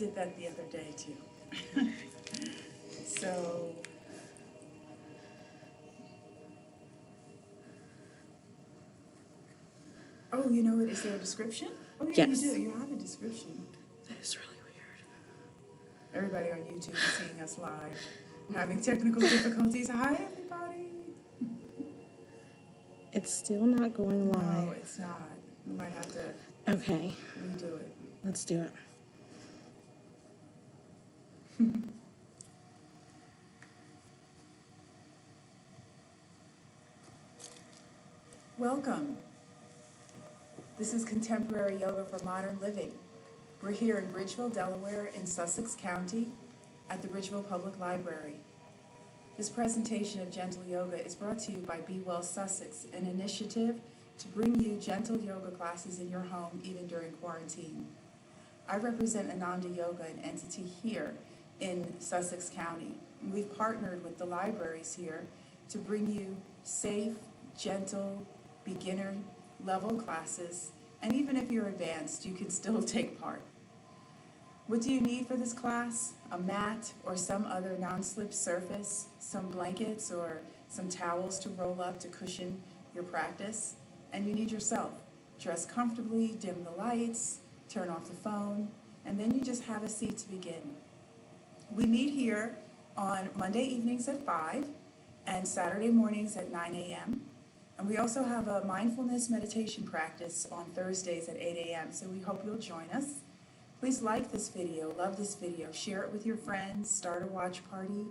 did that the other day too. So, oh, you know what? Is there a description? Oh, yeah, Yes. you do. You have a description. That is really weird. Everybody on YouTube is seeing us live, having technical difficulties. Hi, everybody. It's still not going live. No, it's not. We might have to Okay, redo it. let's do it. Welcome. This is Contemporary Yoga for Modern Living. We're here in Bridgeville, Delaware, in Sussex County, at the Bridgeville Public Library. This presentation of gentle yoga is brought to you by Be Well Sussex, an initiative to bring you gentle yoga classes in your home even during quarantine. I represent Ananda Yoga, an entity here in Sussex County. We've partnered with the libraries here to bring you safe, gentle, beginner level classes, and even if you're advanced, you can still take part. What do you need for this class? A mat or some other non-slip surface, some blankets or some towels to roll up to cushion your practice, and you need yourself. Dress comfortably, dim the lights, turn off the phone, and then you just have a seat to begin. We meet here on Monday evenings at 5 and Saturday mornings at 9 a.m. And we also have a mindfulness meditation practice on Thursdays at 8 a.m. So we hope you'll join us. Please like this video, love this video, share it with your friends, start a watch party.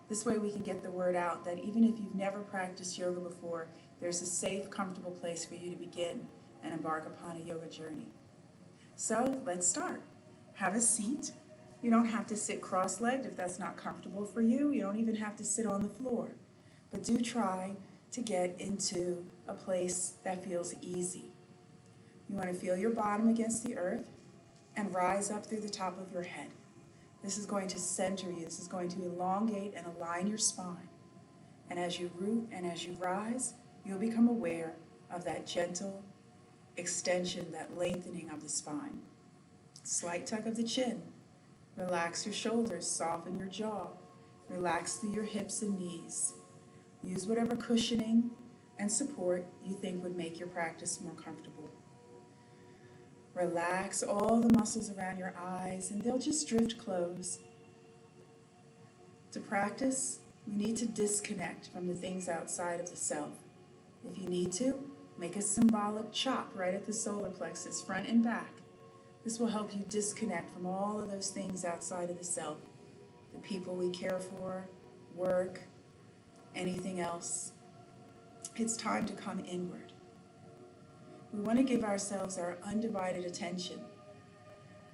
This way we can get the word out that even if you've never practiced yoga before, there's a safe, comfortable place for you to begin and embark upon a yoga journey. So let's start. Have a seat. You don't have to sit cross-legged if that's not comfortable for you. You don't even have to sit on the floor. But do try to get into a place that feels easy. You want to feel your bottom against the earth and rise up through the top of your head. This is going to center you. This is going to elongate and align your spine. And as you root and as you rise, you'll become aware of that gentle extension, that lengthening of the spine. Slight tuck of the chin. Relax your shoulders, soften your jaw. Relax through your hips and knees. Use whatever cushioning and support you think would make your practice more comfortable. Relax all the muscles around your eyes and they'll just drift closed. To practice, we need to disconnect from the things outside of the self. If you need to, make a symbolic chop right at the solar plexus, front and back. This will help you disconnect from all of those things outside of the self. The people we care for, work, anything else. It's time to come inward. We want to give ourselves our undivided attention.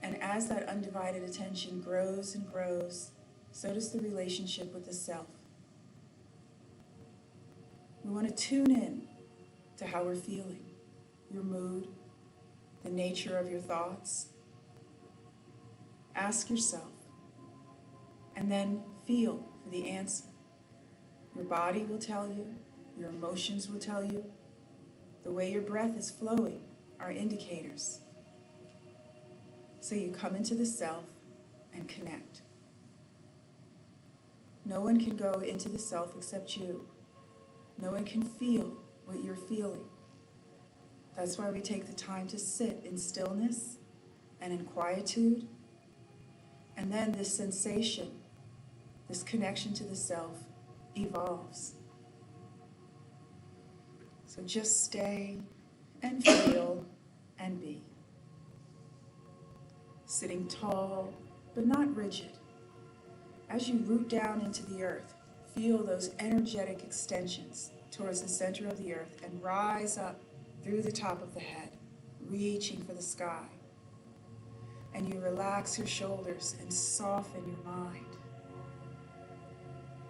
And as that undivided attention grows and grows, so does the relationship with the self. We want to tune in to how we're feeling, your mood, the nature of your thoughts. Ask yourself, and then feel for the answer. Your body will tell you, your emotions will tell you, the way your breath is flowing are indicators. So you come into the self and connect. No one can go into the self except you. No one can feel what you're feeling. That's why we take the time to sit in stillness and in quietude. And then this sensation, this connection to the self, evolves. So just stay and feel and be. Sitting tall, but not rigid. As you root down into the earth, feel those energetic extensions towards the center of the earth and rise up through the top of the head, reaching for the sky. And you relax your shoulders and soften your mind.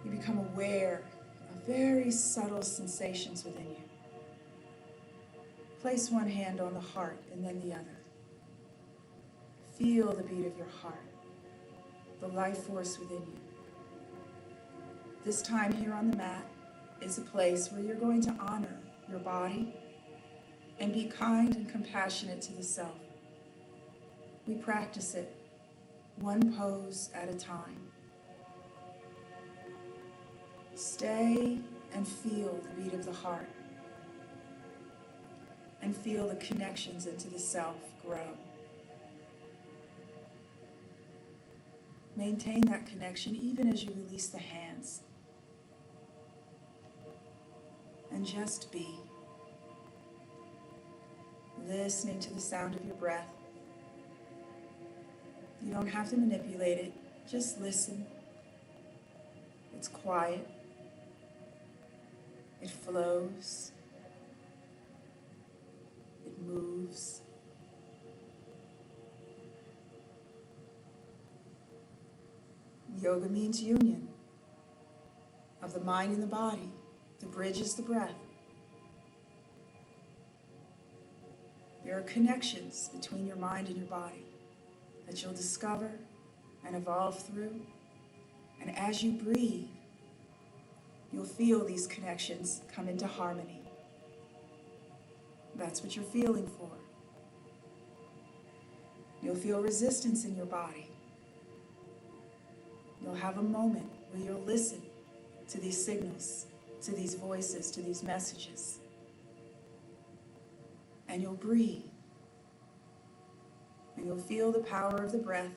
You become aware of very subtle sensations within you. Place one hand on the heart and then the other. Feel the beat of your heart, the life force within you. This time here on the mat is a place where you're going to honor your body and be kind and compassionate to the self. We practice it one pose at a time. Stay and feel the beat of the heart, and feel the connections into the self grow. Maintain that connection even as you release the hands. And just be. Listening to the sound of your breath. You don't have to manipulate it, just listen. It's quiet. It flows. It moves. Yoga means union of the mind and the body. The bridge is the breath. There are connections between your mind and your body that you'll discover and evolve through. And as you breathe, you'll feel these connections come into harmony. That's what you're feeling for. You'll feel resistance in your body. You'll have a moment where you'll listen to these signals, to these voices, to these messages. And you'll breathe. And you'll feel the power of the breath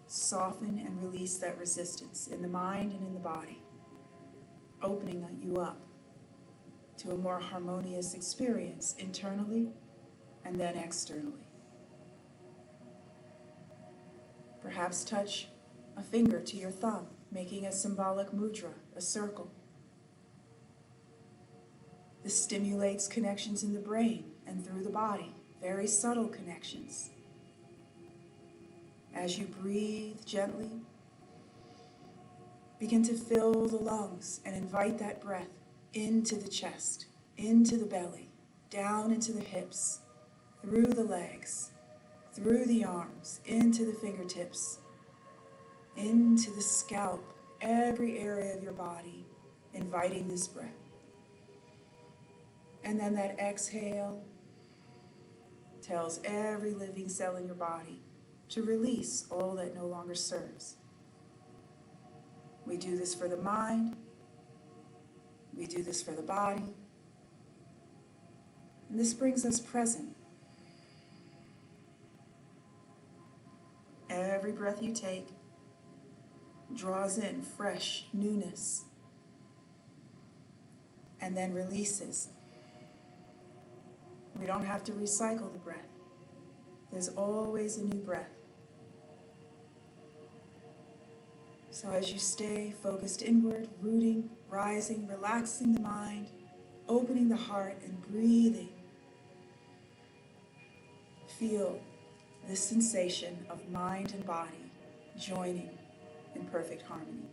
soften and release that resistance in the mind and in the body, opening you up to a more harmonious experience internally and then externally. Perhaps touch a finger to your thumb, making a symbolic mudra, a circle. This stimulates connections in the brain and through the body, very subtle connections. As you breathe gently, begin to fill the lungs and invite that breath into the chest, into the belly, down into the hips, through the legs, through the arms, into the fingertips, into the scalp, every area of your body, inviting this breath. And then that exhale tells every living cell in your body to release all that no longer serves. We do this for the mind. We do this for the body. And this brings us present. Every breath you take draws in fresh newness and then releases. We don't have to recycle the breath. There's always a new breath. So as you stay focused inward, rooting, rising, relaxing the mind, opening the heart and breathing, feel this sensation of mind and body joining in perfect harmony.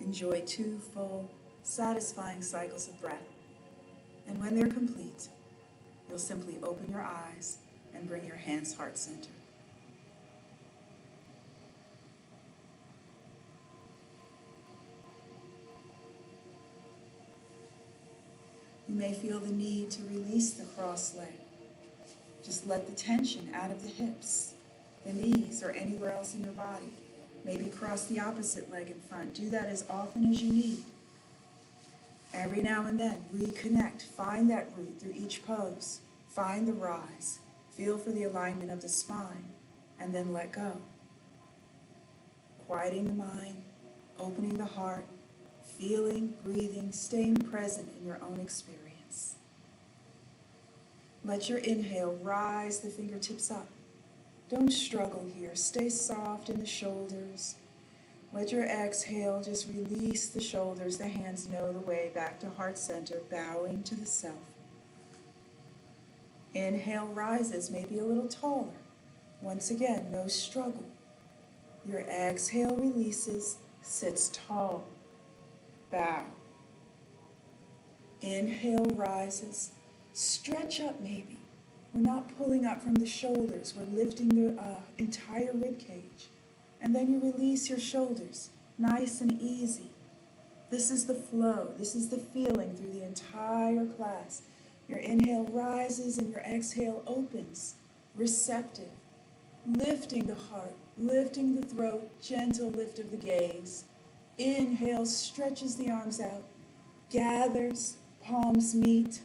Enjoy 2 full, satisfying cycles of breath. And when they're complete, you'll simply open your eyes and bring your hands heart center. You may feel the need to release the cross leg. Just let the tension out of the hips, the knees, or anywhere else in your body. Maybe cross the opposite leg in front. Do that as often as you need. Every now and then, reconnect. Find that root through each pose. Find the rise. Feel for the alignment of the spine, and then let go. Quieting the mind, opening the heart, feeling, breathing, staying present in your own experience. Let your inhale rise the fingertips up. Don't struggle here. Stay soft in the shoulders. Let your exhale just release the shoulders. The hands know the way back to heart center, bowing to the self. Inhale rises, maybe a little taller. Once again, no struggle. Your exhale releases, sits tall. Bow. Inhale rises. Stretch up maybe. We're not pulling up from the shoulders. We're lifting the entire rib cage. And then you release your shoulders, nice and easy. This is the flow. This is the feeling through the entire class. Your inhale rises and your exhale opens, receptive, lifting the heart, lifting the throat, gentle lift of the gaze. Inhale, stretches the arms out, gathers, palms meet,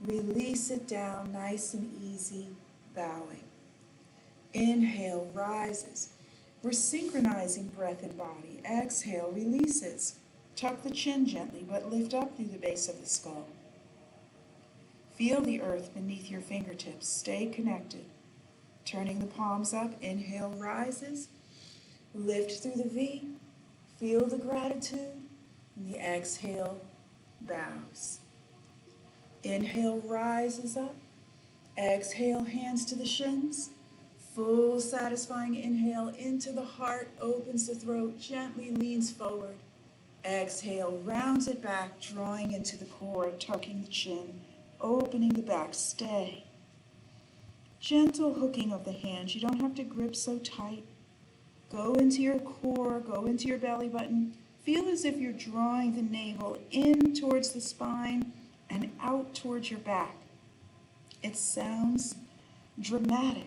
release it down, nice and easy, bowing. Inhale, rises. We're synchronizing breath and body. Exhale, releases. Tuck the chin gently, but lift up through the base of the skull. Feel the earth beneath your fingertips. Stay connected. Turning the palms up, inhale, rises. Lift through the V. Feel the gratitude. And the exhale, bows. Inhale, rises up. Exhale, hands to the shins. Full satisfying inhale into the heart, opens the throat, gently leans forward. Exhale, rounds it back, drawing into the core, tucking the chin, opening the back, stay. Gentle hooking of the hands. You don't have to grip so tight. Go into your core, go into your belly button. Feel as if you're drawing the navel in towards the spine and out towards your back. It sounds dramatic,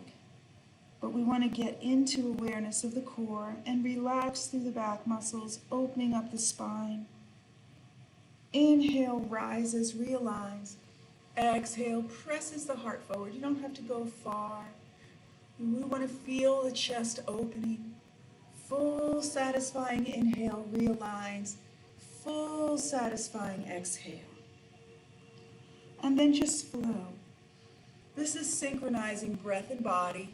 but we want to get into awareness of the core and relax through the back muscles, opening up the spine. Inhale, rises, realigns. Exhale, presses the heart forward. You don't have to go far. We want to feel the chest opening. Full satisfying inhale, realigns. Full satisfying exhale. And then just flow. This is synchronizing breath and body.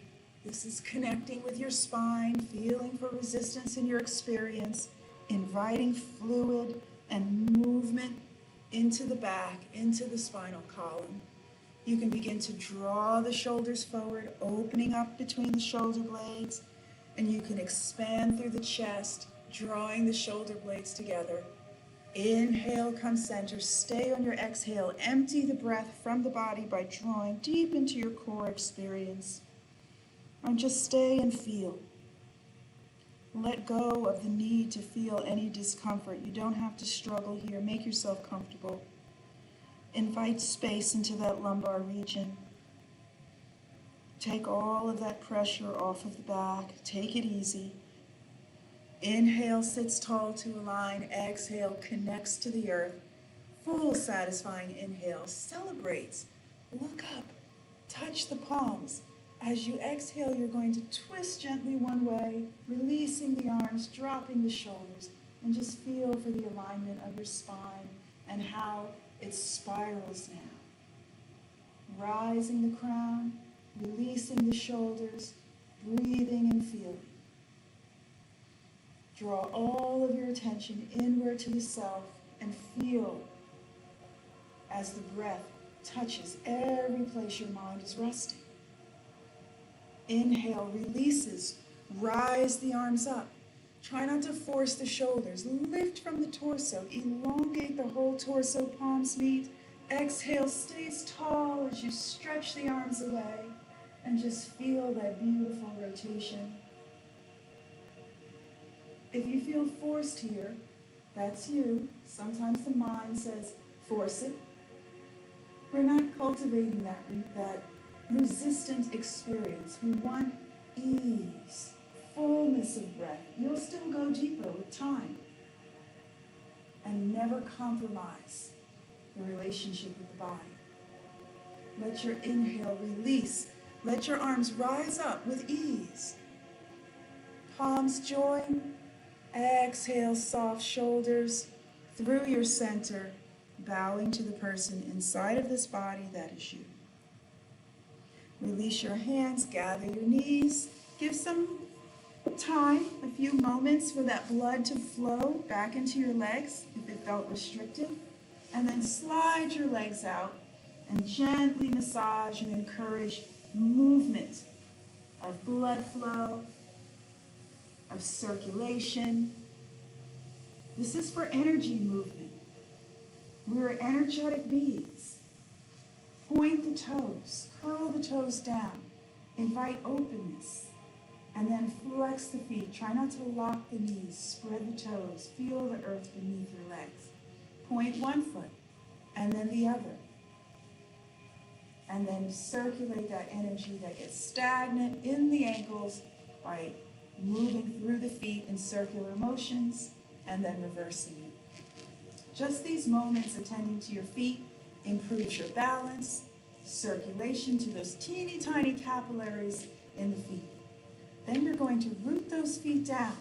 This is connecting with your spine, feeling for resistance in your experience, inviting fluid and movement into the back, into the spinal column. You can begin to draw the shoulders forward, opening up between the shoulder blades, and you can expand through the chest, drawing the shoulder blades together. Inhale, come center. Stay on your exhale. Empty the breath from the body by drawing deep into your core experience. And just stay and feel. Let go of the need to feel any discomfort. You don't have to struggle here. Make yourself comfortable. Invite space into that lumbar region. Take all of that pressure off of the back. Take it easy. Inhale, sits tall to align. Exhale, connects to the earth. Full satisfying inhale, celebrates. Look up, touch the palms. As you exhale, you're going to twist gently one way, releasing the arms, dropping the shoulders, and just feel for the alignment of your spine and how it spirals now. Rising the crown, releasing the shoulders, breathing and feeling. Draw all of your attention inward to the self and feel as the breath touches every place your mind is resting. Inhale, releases, rise the arms up. Try not to force the shoulders. Lift from the torso, elongate the whole torso, palms meet. Exhale, stays tall as you stretch the arms away and just feel that beautiful rotation. If you feel forced here, that's you. Sometimes the mind says, force it. We're not cultivating that resistant experience. We want ease, fullness of breath. You'll still go deeper with time. And never compromise the relationship with the body. Let your inhale release. Let your arms rise up with ease. Palms join. Exhale, soft shoulders through your center, bowing to the person inside of this body that is you. Release your hands, gather your knees. Give some time, a few moments for that blood to flow back into your legs if it felt restricted. And then slide your legs out and gently massage and encourage movement of blood flow, of circulation. This is for energy movement. We're energetic beings. Point the toes, curl the toes down, invite openness, And then flex the feet. Try not to lock the knees. Spread the toes. Feel the earth beneath your legs. Point one foot, and then the other. And then circulate that energy that gets stagnant in the ankles by moving through the feet in circular motions and then reversing it. Just these moments attending to your feet improves your balance, circulation to those teeny tiny capillaries in the feet. Then you're going to root those feet down.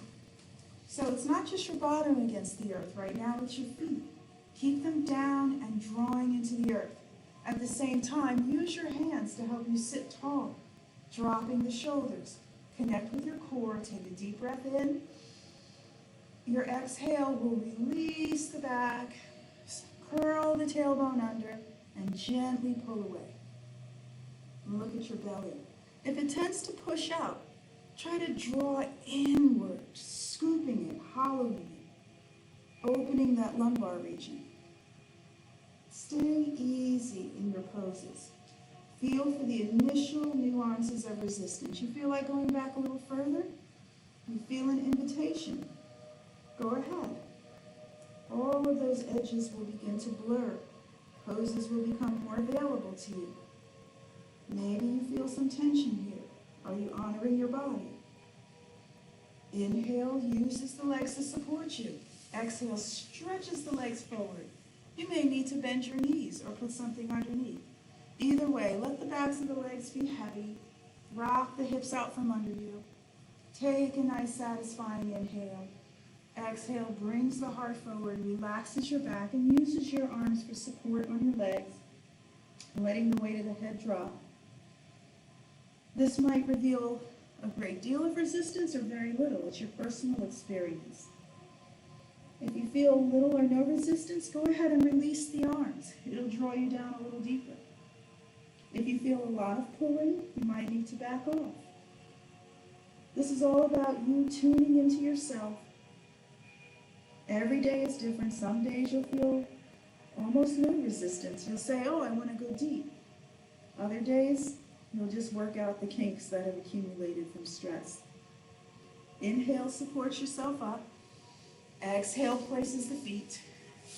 So it's not just your bottom against the earth right now, it's your feet. Keep them down and drawing into the earth. At the same time, use your hands to help you sit tall, dropping the shoulders. Connect with your core. Take a deep breath in. Your exhale will release the back, curl the tailbone under, and gently pull away. Look at your belly. If it tends to push out, try to draw inward, scooping it, hollowing it, opening that lumbar region. Stay easy in your poses. Feel for the initial nuances of resistance. You feel like going back a little further? You feel an invitation. Go ahead. All of those edges will begin to blur. Poses will become more available to you. Maybe you feel some tension here. Are you honoring your body? Inhale uses the legs to support you. Exhale stretches the legs forward. You may need to bend your knees or put something underneath. Either way, let the backs of the legs be heavy. Rock the hips out from under you. Take a nice satisfying inhale. Exhale brings the heart forward, relaxes your back, and uses your arms for support on your legs, letting the weight of the head drop. This might reveal a great deal of resistance or very little. It's your personal experience. If you feel little or no resistance, go ahead and release the arms. It'll draw you down a little deeper. If you feel a lot of pulling, you might need to back off. This is all about you tuning into yourself. Every day is different. Some days you'll feel almost no resistance. You'll say, oh, I want to go deep. Other days, you'll just work out the kinks that have accumulated from stress. Inhale, supports yourself up. Exhale, places the feet.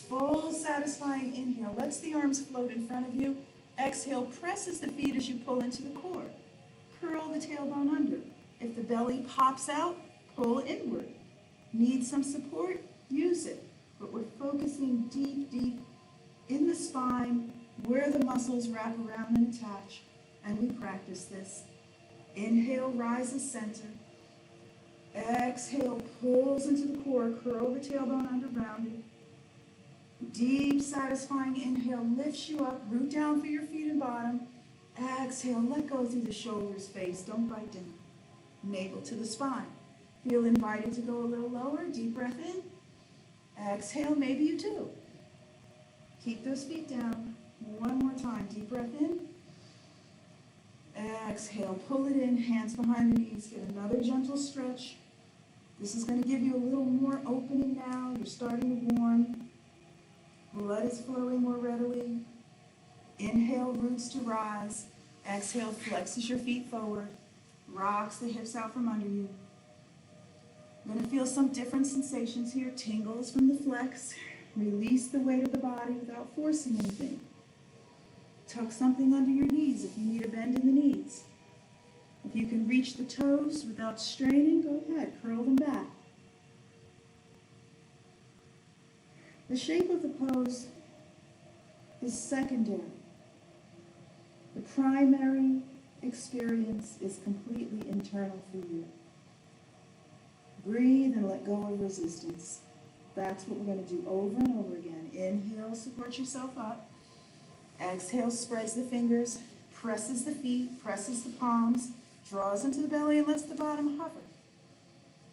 Full satisfying inhale lets the arms float in front of you. Exhale, presses the feet as you pull into the core. Curl the tailbone under. If the belly pops out, pull inward. Need some support? Use it. But we're focusing deep, deep in the spine where the muscles wrap around and attach. And we practice this. Inhale, rises center. Exhale, pulls into the core, curl the tailbone under, rounded. Deep, satisfying inhale lifts you up, root down through your feet and bottom. Exhale, let go through the shoulders, face, don't bite down. Navel to the spine. Feel invited to go a little lower, deep breath in. Exhale, maybe you do. Keep those feet down. One more time, deep breath in. Exhale, pull it in, hands behind the knees, get another gentle stretch. This is going to give you a little more opening now. You're starting to warm. Blood is flowing more readily. Inhale, roots to rise. Exhale, flexes your feet forward. Rocks the hips out from under you. You're going to feel some different sensations here. Tingles from the flex. Release the weight of the body without forcing anything. Tuck something under your knees if you need a bend in the knees. If you can reach the toes without straining, go ahead, curl them back. The shape of the pose is secondary. The primary experience is completely internal for you. Breathe and let go of resistance. That's what we're going to do over and over again. Inhale, support yourself up. Exhale, spreads the fingers, presses the feet, presses the palms, draws into the belly and lets the bottom hover.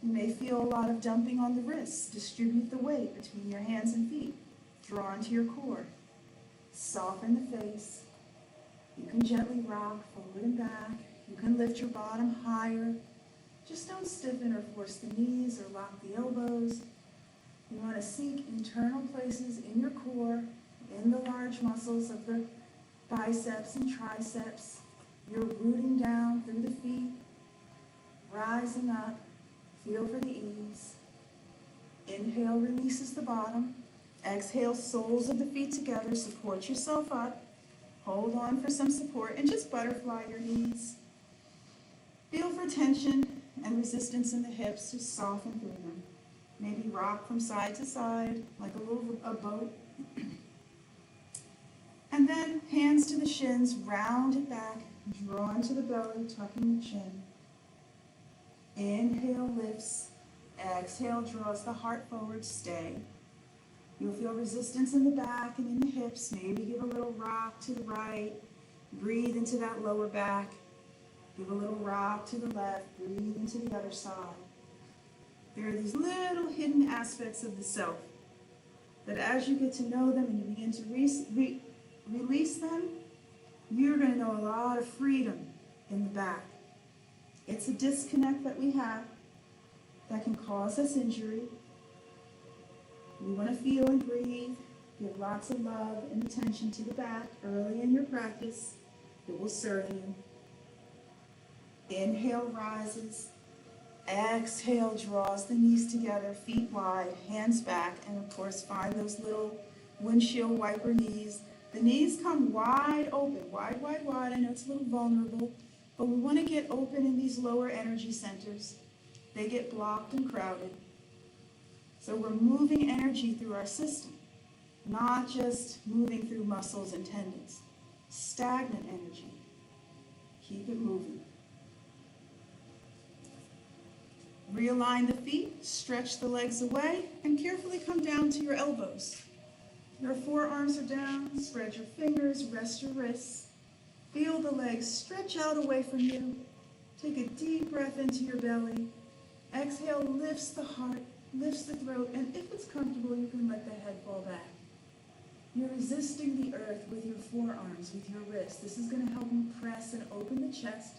You may feel a lot of dumping on the wrists. Distribute the weight between your hands and feet. Draw into your core. Soften the face. You can gently rock forward and back. You can lift your bottom higher. Just don't stiffen or force the knees or lock the elbows. You want to seek internal places in your core, in the large muscles of the biceps and triceps. You're rooting down through the feet, rising rising up. Feel for the ease. Inhale, releases the bottom. Exhale, soles of the feet together. Support yourself up. Hold on for some support and just butterfly your knees. Feel for tension and resistance in the hips. Just soften through them. Maybe rock from side to side like a boat. And then hands to the shins, round it back, draw into the belly, tucking the chin. Inhale, lifts. Exhale, draws the heart forward, stay. You'll feel resistance in the back and in the hips. Maybe give a little rock to the right. Breathe into that lower back. Give a little rock to the left. Breathe into the other side. There are these little hidden aspects of the self that as you get to know them and you begin to release them, you're going to know a lot of freedom in the back. It's a disconnect that we have that can cause us injury. We want to feel and breathe. Give lots of love and attention to the back early in your practice. It will serve you. Inhale, rises. Exhale, draws the knees together, feet wide, hands back, and of course find those little windshield wiper knees. The knees come wide open, wide, wide, wide. I know it's a little vulnerable, but we want to get open in these lower energy centers. They get blocked and crowded. So we're moving energy through our system, not just moving through muscles and tendons. Stagnant energy. Keep it moving. Realign the feet, stretch the legs away, and carefully come down to your elbows. Your forearms are down, spread your fingers, rest your wrists. Feel the legs stretch out away from you. Take a deep breath into your belly. Exhale, lifts the heart, lifts the throat, and if it's comfortable, you can let the head fall back. You're resisting the earth with your forearms, with your wrists. This is going to help you press and open the chest,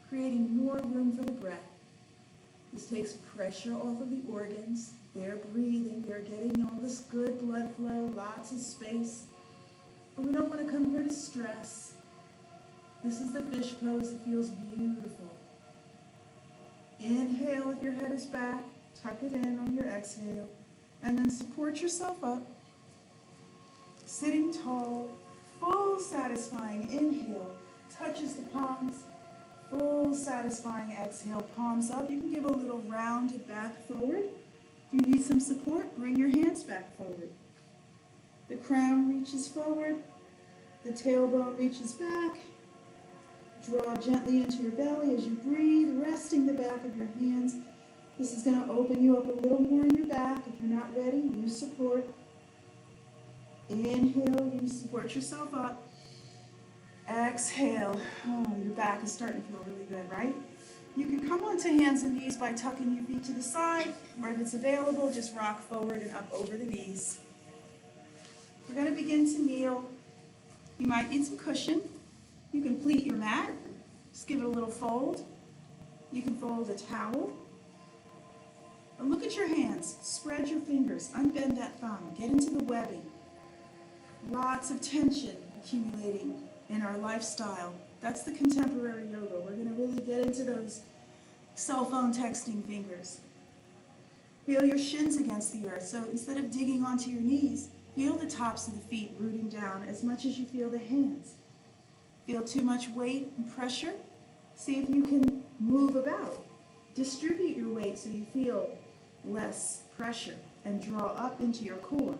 creating more room for the breath. This takes pressure off of the organs. They're breathing, they're getting all this good blood flow, lots of space. But we don't want to come here to stress. This is the fish pose. It feels beautiful. Inhale if your head is back. Tuck it in on your exhale. And then support yourself up. Sitting tall, full satisfying inhale. Touches the palms. Full satisfying exhale, palms up. You can give a little rounded back forward. If you need some support, bring your hands back forward. The crown reaches forward. The tailbone reaches back. Draw gently into your belly as you breathe, resting the back of your hands. This is going to open you up a little more in your back. If you're not ready, use support. Inhale, you support yourself up. Exhale. Oh, your back is starting to feel really good, right? You can come onto hands and knees by tucking your feet to the side, or if it's available, just rock forward and up over the knees. We're going to begin to kneel. You might need some cushion. You can pleat your mat. Just give it a little fold. You can fold a towel. And look at your hands. Spread your fingers. Unbend that thumb. Get into the webbing. Lots of tension accumulating in our lifestyle. That's the contemporary yoga. We're going to really get into those cell phone texting fingers. Feel your shins against the earth. So instead of digging onto your knees, feel the tops of the feet rooting down as much as you feel the hands. Feel too much weight and pressure? See if you can move about. Distribute your weight so you feel less pressure and draw up into your core.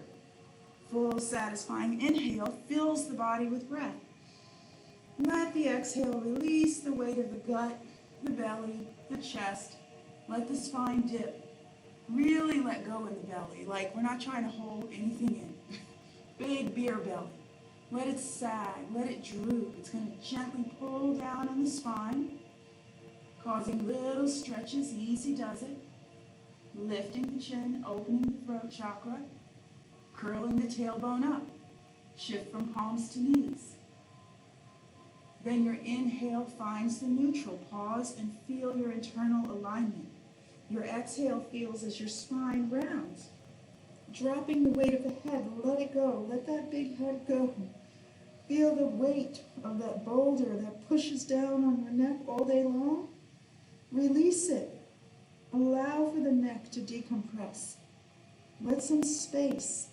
Full satisfying inhale fills the body with breath. Let the exhale release the weight of the gut, the belly, the chest. Let the spine dip. Really let go in the belly, like we're not trying to hold anything in. Big beer belly. Let it sag, let it droop. It's going to gently pull down on the spine, causing little stretches. Easy does it. Lifting the chin, opening the throat chakra, curling the tailbone up. Shift from palms to knees. Then your inhale finds the neutral. Pause and feel your internal alignment. Your exhale feels as your spine rounds. Dropping the weight of the head, let it go. Let that big head go. Feel the weight of that boulder that pushes down on your neck all day long. Release it. Allow for the neck to decompress. Let some space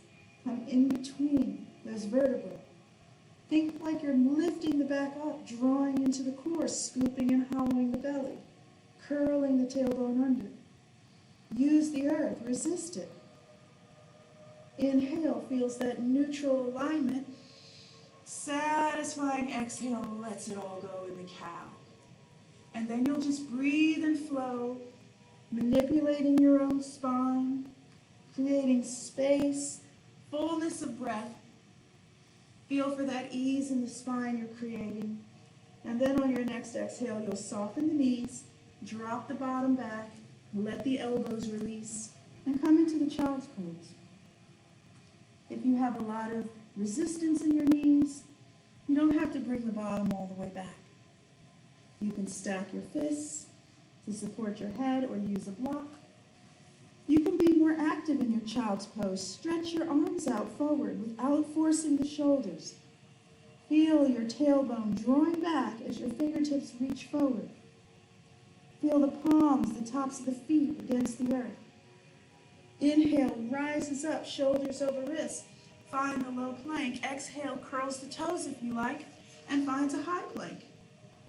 come in between those vertebrae. Think like you're lifting the back up, drawing into the core, scooping and hollowing the belly, curling the tailbone under. Use the earth, resist it. Inhale feels that neutral alignment. Satisfying exhale lets it all go in the cow. And then you'll just breathe and flow, manipulating your own spine, creating space, fullness of breath. Feel for that ease in the spine you're creating. And then on your next exhale, you'll soften the knees, drop the bottom back, let the elbows release, and come into the child's pose. If you have a lot of resistance in your knees, you don't have to bring the bottom all the way back. You can stack your fists to support your head or use a block. You can be more active in your child's pose. Stretch your arms out forward without forcing the shoulders. Feel your tailbone drawing back as your fingertips reach forward. Feel the palms, the tops of the feet against the earth. Inhale, rises up, shoulders over wrists. Find the low plank. Exhale, curls the toes if you like, and finds a high plank.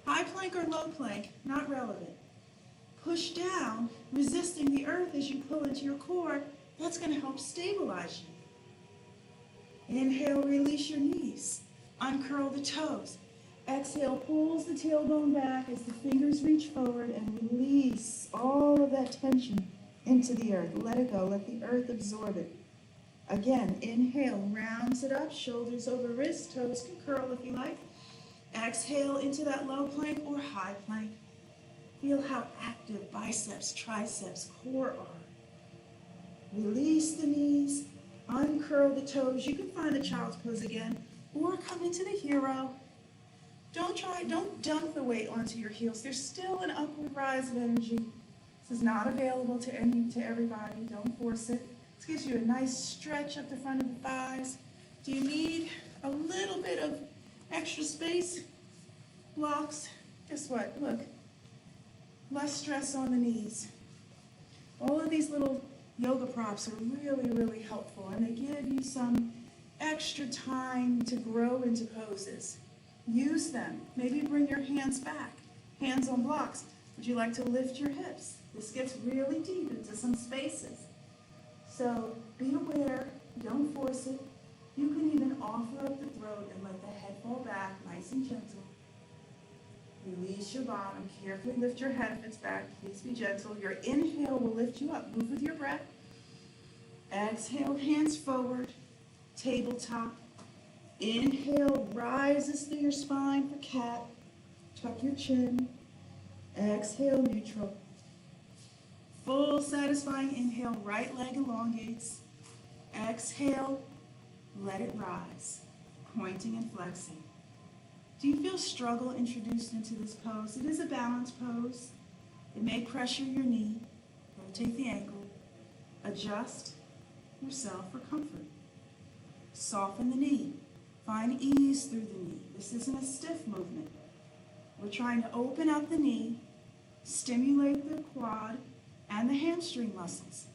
High plank or low plank, not relevant. Push down, resisting the earth as you pull into your core. That's going to help stabilize you. Inhale, release your knees. Uncurl the toes. Exhale, pulls the tailbone back as the fingers reach forward and release all of that tension into the earth. Let it go. Let the earth absorb it. Again, inhale, rounds it up, shoulders over wrists, toes can curl if you like. Exhale into that low plank or high plank. Feel how active biceps, triceps, core are. Release the knees, uncurl the toes. You can find the child's pose again, or come into the hero. Don't dump the weight onto your heels. There's still an upward rise of energy. This is not available to everybody. Don't force it. This gives you a nice stretch up the front of the thighs. Do you need a little bit of extra space? Blocks. Guess what? Look. Less stress on the knees. All of these little yoga props are really, really helpful, and they give you some extra time to grow into poses. Use them. Maybe bring your hands back. Hands on blocks. Would you like to lift your hips? This gets really deep into some spaces. So be aware. Don't force it. You can even offer up the throat and let the head fall back, nice and gentle. Release your bottom. Carefully lift your head if it's back. Please be gentle. Your inhale will lift you up. Move with your breath. Exhale, hands forward. Tabletop. Inhale, rises through your spine for cat. Tuck your chin. Exhale, neutral. Full satisfying inhale, right leg elongates. Exhale, let it rise. Pointing and flexing. Do you feel struggle introduced into this pose? It is a balance pose. It may pressure your knee. Rotate the ankle. Adjust yourself for comfort. Soften the knee. Find ease through the knee. This isn't a stiff movement. We're trying to open up the knee, stimulate the quad and the hamstring muscles.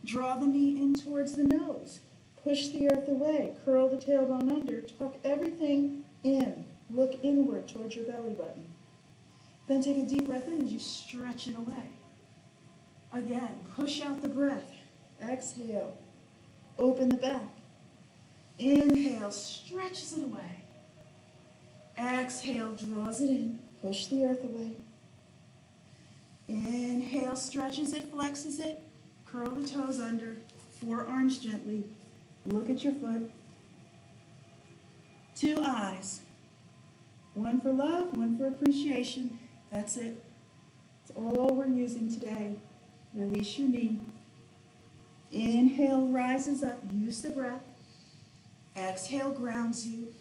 Draw the knee in towards the nose. Push the earth away. Curl the tailbone under. Tuck everything in. Look inward towards your belly button. Then take a deep breath in as you stretch it away. Again, push out the breath. Exhale. Open the back. Inhale, stretches it away. Exhale, draws it in. Push the earth away. Inhale, stretches it, flexes it. Curl the toes under. Forearms gently. Look at your foot. 2 eyes. One for love, one for appreciation. That's it. It's all we're using today. Release your knee. Inhale, rises up. Use the breath. Exhale, grounds you.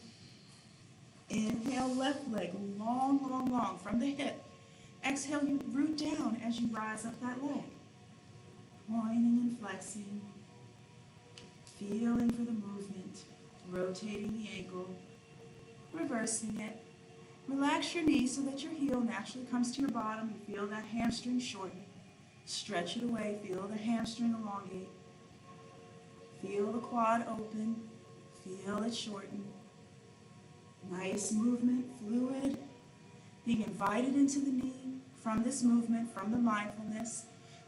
Inhale, left leg, long, long, long from the hip. Exhale, you root down as you rise up that leg. Pointing and flexing. Feeling for the movement. Rotating the ankle. Reversing it. Relax your knee so that your heel naturally comes to your bottom. You feel that hamstring shorten. Stretch it away. Feel the hamstring elongate. Feel the quad open. Feel it shorten. Nice movement, fluid. Being invited into the knee from this movement, from the mindfulness.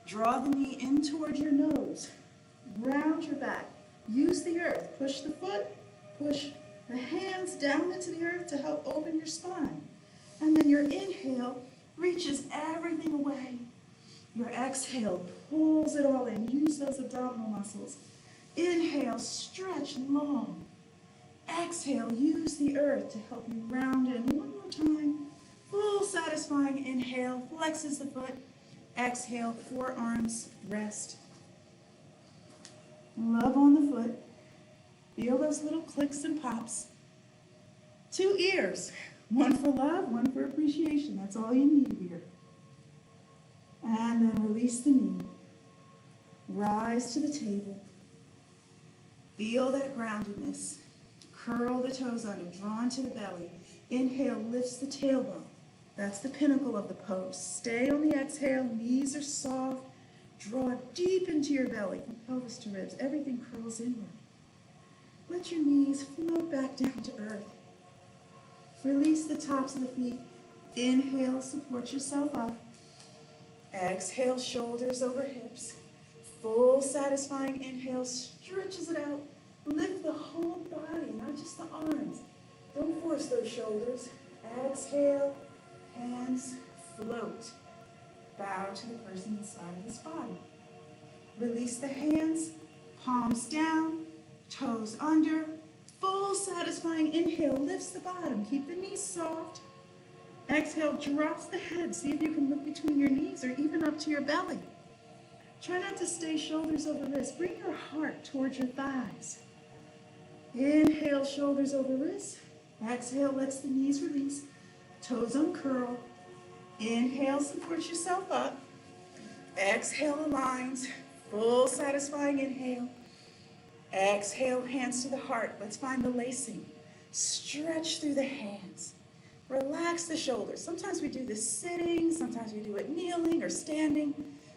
Draw the knee in toward your nose. Round your back. Use the earth. Push the foot. Push the hands down into the earth to help open your spine. And then your inhale reaches everything away. Your exhale pulls it all in. Use those abdominal muscles. Inhale, stretch long. Exhale, use the earth to help you round in. One more time. Full satisfying inhale, flexes the foot. Exhale, forearms, rest. Love on the foot. Feel those little clicks and pops. 2 ears. One for love, one for appreciation. That's all you need here. And then release the knee. Rise to the table. Feel that groundedness. Curl the toes under, drawn to the belly. Inhale, lifts the tailbone. That's the pinnacle of the pose. Stay on the exhale, knees are soft. Draw deep into your belly, from pelvis to ribs. Everything curls inward. Let your knees float back down to earth. Release the tops of the feet. Inhale, support yourself up. Exhale, shoulders over hips. Full satisfying inhale, stretches it out. Lift the whole body, not just the arms. Don't force those shoulders. Exhale, hands float. Bow to the person inside of this body. Release the hands, palms down, toes under. Full satisfying inhale lifts the bottom. Keep the knees soft. Exhale, drops the head. See if you can look between your knees or even up to your belly. Try not to stay shoulders over wrists. Bring your heart towards your thighs. Inhale, shoulders over wrists. Exhale, lets the knees release. Toes uncurl. Inhale, support yourself up. Exhale, aligns. Full satisfying inhale. Exhale, hands to the heart. Let's find the lacing. Stretch through the hands. Relax the shoulders. Sometimes we do this sitting, sometimes we do it kneeling or standing,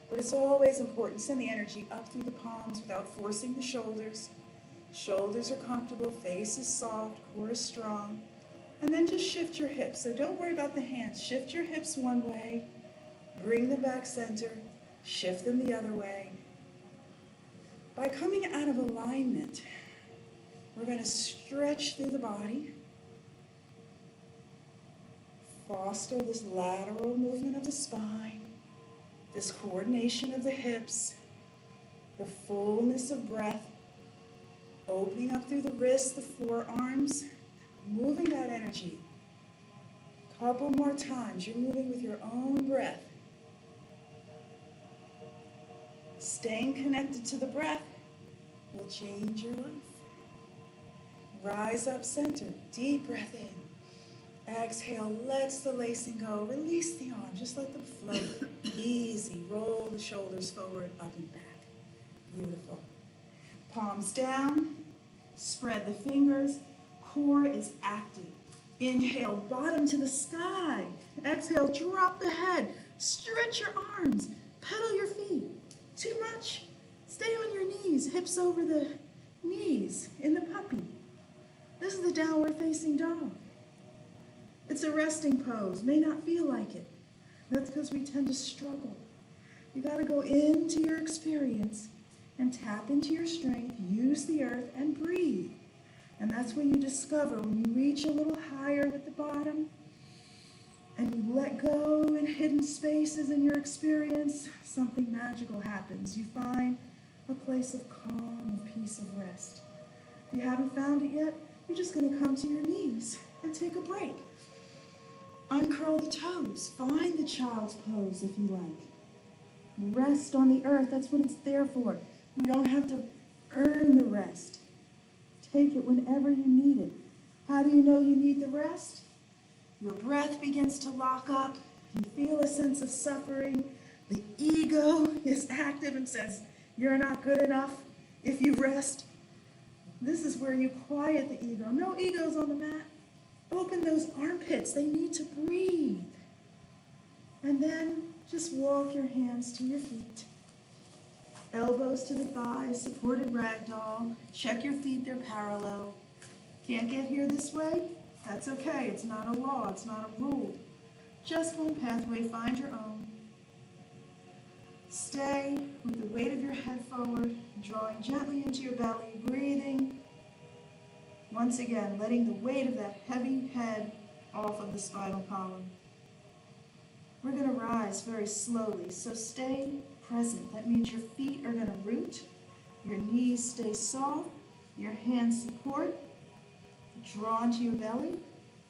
but it's always important. Send the energy up through the palms without forcing the shoulders. Shoulders are comfortable, face is soft, core is strong. And then just shift your hips. So don't worry about the hands. Shift your hips one way, bring them back center, shift them the other way. By coming out of alignment, we're going to stretch through the body, foster this lateral movement of the spine, this coordination of the hips, the fullness of breath, opening up through the wrists, the forearms, moving that energy. Couple more times. You're moving with your own breath. Staying connected to the breath will change your life. Rise up center. Deep breath in. Exhale, lets the lacing go. Release the arms. Just let them float. Easy. Roll the shoulders forward, up and back. Beautiful. Palms down. Spread the fingers. Core is active. Inhale, bottom to the sky. Exhale, drop the head. Stretch your arms. Pedal your feet. Too much? Stay on your knees, hips over the knees in the puppy. This is the downward facing dog. It's a resting pose. May not feel like it. That's because we tend to struggle. You got to go into your experience and tap into your strength, use the earth, and breathe. And that's when you discover, when you reach a little higher with the bottom, and you let go in hidden spaces in your experience, something magical happens. You find a place of calm and peace of rest. If you haven't found it yet, you're just going to come to your knees and take a break. Uncurl the toes. Find the child's pose if you like. Rest on the earth. That's what it's there for. You don't have to earn the rest. Take it whenever you need it. How do you know you need the rest? Your breath begins to lock up. You feel a sense of suffering. The ego is active and says, you're not good enough if you rest. This is where you quiet the ego. No egos on the mat. Open those armpits. They need to breathe. And then just walk your hands to your feet. Elbows to the thighs, supported ragdoll. Check your feet, they're parallel. Can't get here this way? That's okay, it's not a law, it's not a rule. Just one pathway, find your own. Stay with the weight of your head forward, drawing gently into your belly, breathing. Once again, letting the weight of that heavy head off of the spinal column. We're going to rise very slowly, so stay present. That means your feet are going to root, your knees stay soft, your hands support, draw into your belly.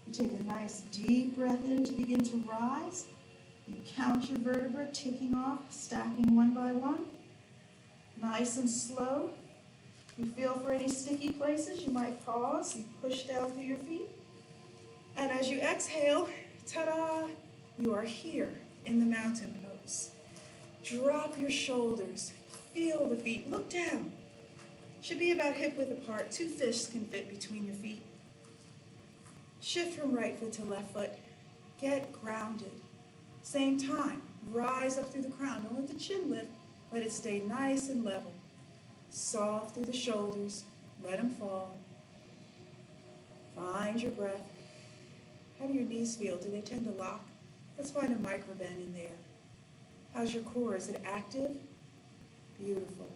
You take a nice deep breath in to begin to rise. You count your vertebrae ticking off, stacking one by one. Nice and slow. You feel for any sticky places, you might pause. You push down through your feet. And as you exhale, ta-da, you are here in the mountain pose. Drop your shoulders. Feel the feet. Look down. Should be about hip width apart. 2 fists can fit between your feet. Shift from right foot to left foot. Get grounded. Same time, rise up through the crown. Don't let the chin lift. Let it stay nice and level. Soft through the shoulders. Let them fall. Find your breath. How do your knees feel? Do they tend to lock? Let's find a micro bend in there. How's your core? Is it active? Beautiful.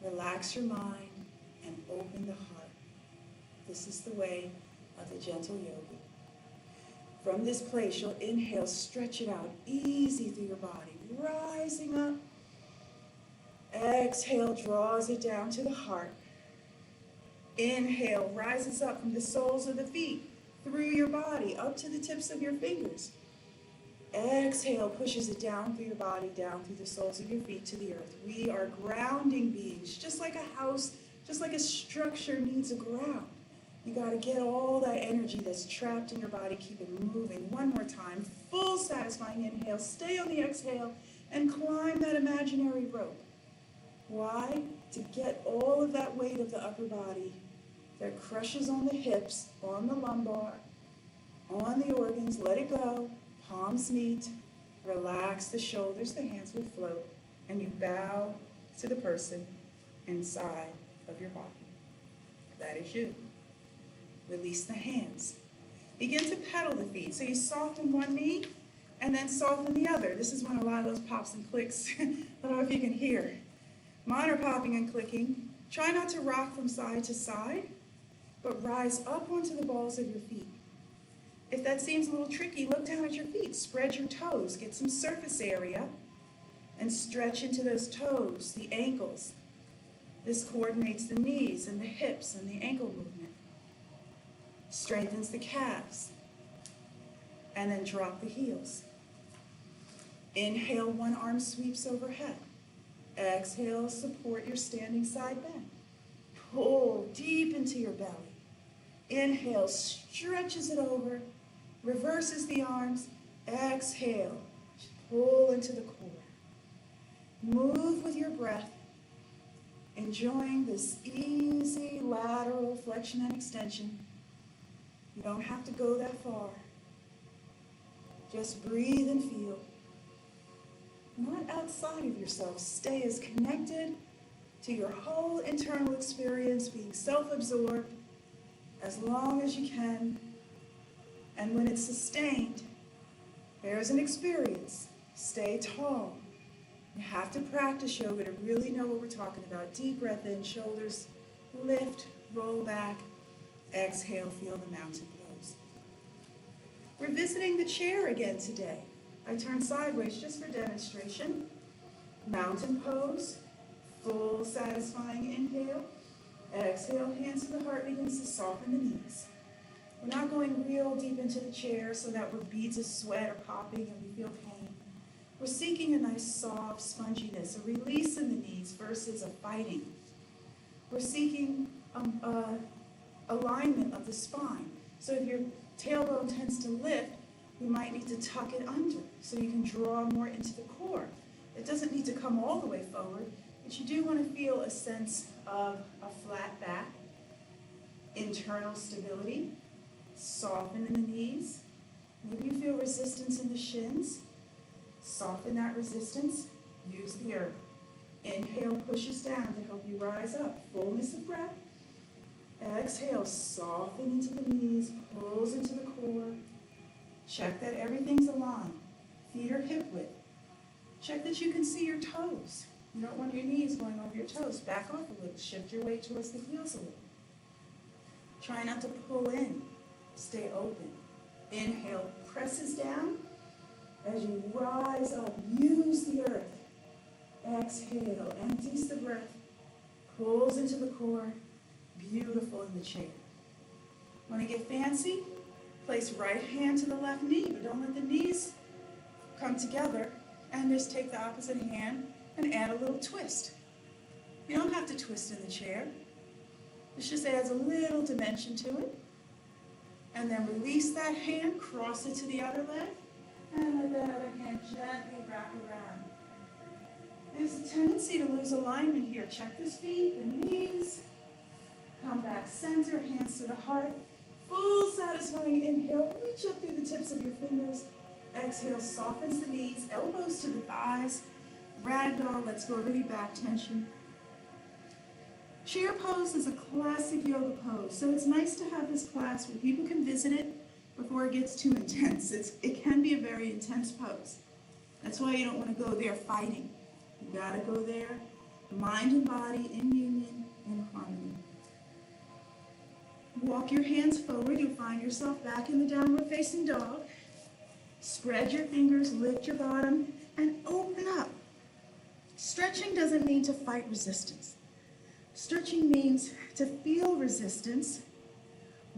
Relax your mind and open the heart. This is the way of the gentle yogi. From this place, you'll inhale, stretch it out, easy through your body, rising up. Exhale, draws it down to the heart. Inhale, rises up from the soles of the feet, through your body, up to the tips of your fingers. Exhale, pushes it down through your body, down through the soles of your feet to the earth. We are grounding beings, just like a house, just like a structure needs a ground. You got to get all that energy that's trapped in your body, keep it moving. One more time, full satisfying inhale, stay on the exhale, and climb that imaginary rope. Why? To get all of that weight of the upper body that crushes on the hips, on the lumbar, on the organs, let it go. Palms meet, relax the shoulders, the hands will float, and you bow to the person inside of your body. That is you. Release the hands. Begin to pedal the feet. So you soften one knee and then soften the other. This is when a lot of those pops and clicks, I don't know if you can hear. Mine are popping and clicking. Try not to rock from side to side, but rise up onto the balls of your feet. If that seems a little tricky, look down at your feet. Spread your toes. Get some surface area and stretch into those toes, the ankles. This coordinates the knees and the hips and the ankle movement. Strengthens the calves. And then drop the heels. Inhale, one arm sweeps overhead. Exhale, support your standing side bend. Pull deep into your belly. Inhale, stretches it over, reverses the arms. Exhale, pull into the core. Move with your breath, enjoying this easy lateral flexion and extension. You don't have to go that far. Just breathe and feel. Not outside of yourself. Stay as connected to your whole internal experience, being self-absorbed as long as you can. And when it's sustained, there's an experience. Stay tall. You have to practice yoga to really know what we're talking about. Deep breath in, shoulders lift, roll back. Exhale, feel the mountain pose. We're visiting the chair again today. I turn sideways just for demonstration. Mountain pose, full satisfying inhale. Exhale, hands to the heart, begins to soften the knees. We're not going real deep into the chair so that we're beads of sweat are popping and we feel pain. We're seeking a nice soft sponginess, a release in the knees versus a fighting. We're seeking alignment of the spine. So if your tailbone tends to lift, we might need to tuck it under so you can draw more into the core. It doesn't need to come all the way forward, but you do want to feel a sense of a flat back, internal stability, soften in the knees, Maybe you feel resistance in the shins. Soften that resistance. Use the earth. Inhale, pushes down to help you rise up. Fullness of breath. Exhale, soften into the knees, pulls into the core. Check that everything's aligned. Feet are hip width. Check that you can see your toes. You don't want your knees going over your toes. Back off a little. Shift your weight towards the heels a little. Try not to pull in. Stay open. Inhale, presses down. As you rise up, use the earth. Exhale, empties the breath. Pulls into the core. Beautiful in the chair. Want to get fancy? Place right hand to the left knee, but don't let the knees come together. And just take the opposite hand and add a little twist. You don't have to twist in the chair. This just adds a little dimension to it. And then release that hand, cross it to the other leg, and let that other hand gently wrap around. There's a tendency to lose alignment here. Check the feet, the knees. Come back center, hands to the heart. Full satisfying inhale. Reach up through the tips of your fingers. Exhale, softens the knees, elbows to the thighs. Ragdoll, let's go over the back tension. Chair pose is a classic yoga pose, so it's nice to have this class where people can visit it before it gets too intense. It can be a very intense pose. That's why you don't want to go there fighting. You gotta go there, mind and body in union, in harmony. Walk your hands forward. You'll find yourself back in the downward facing dog. Spread your fingers, lift your bottom, and open up. Stretching doesn't mean to fight resistance. Stretching means to feel resistance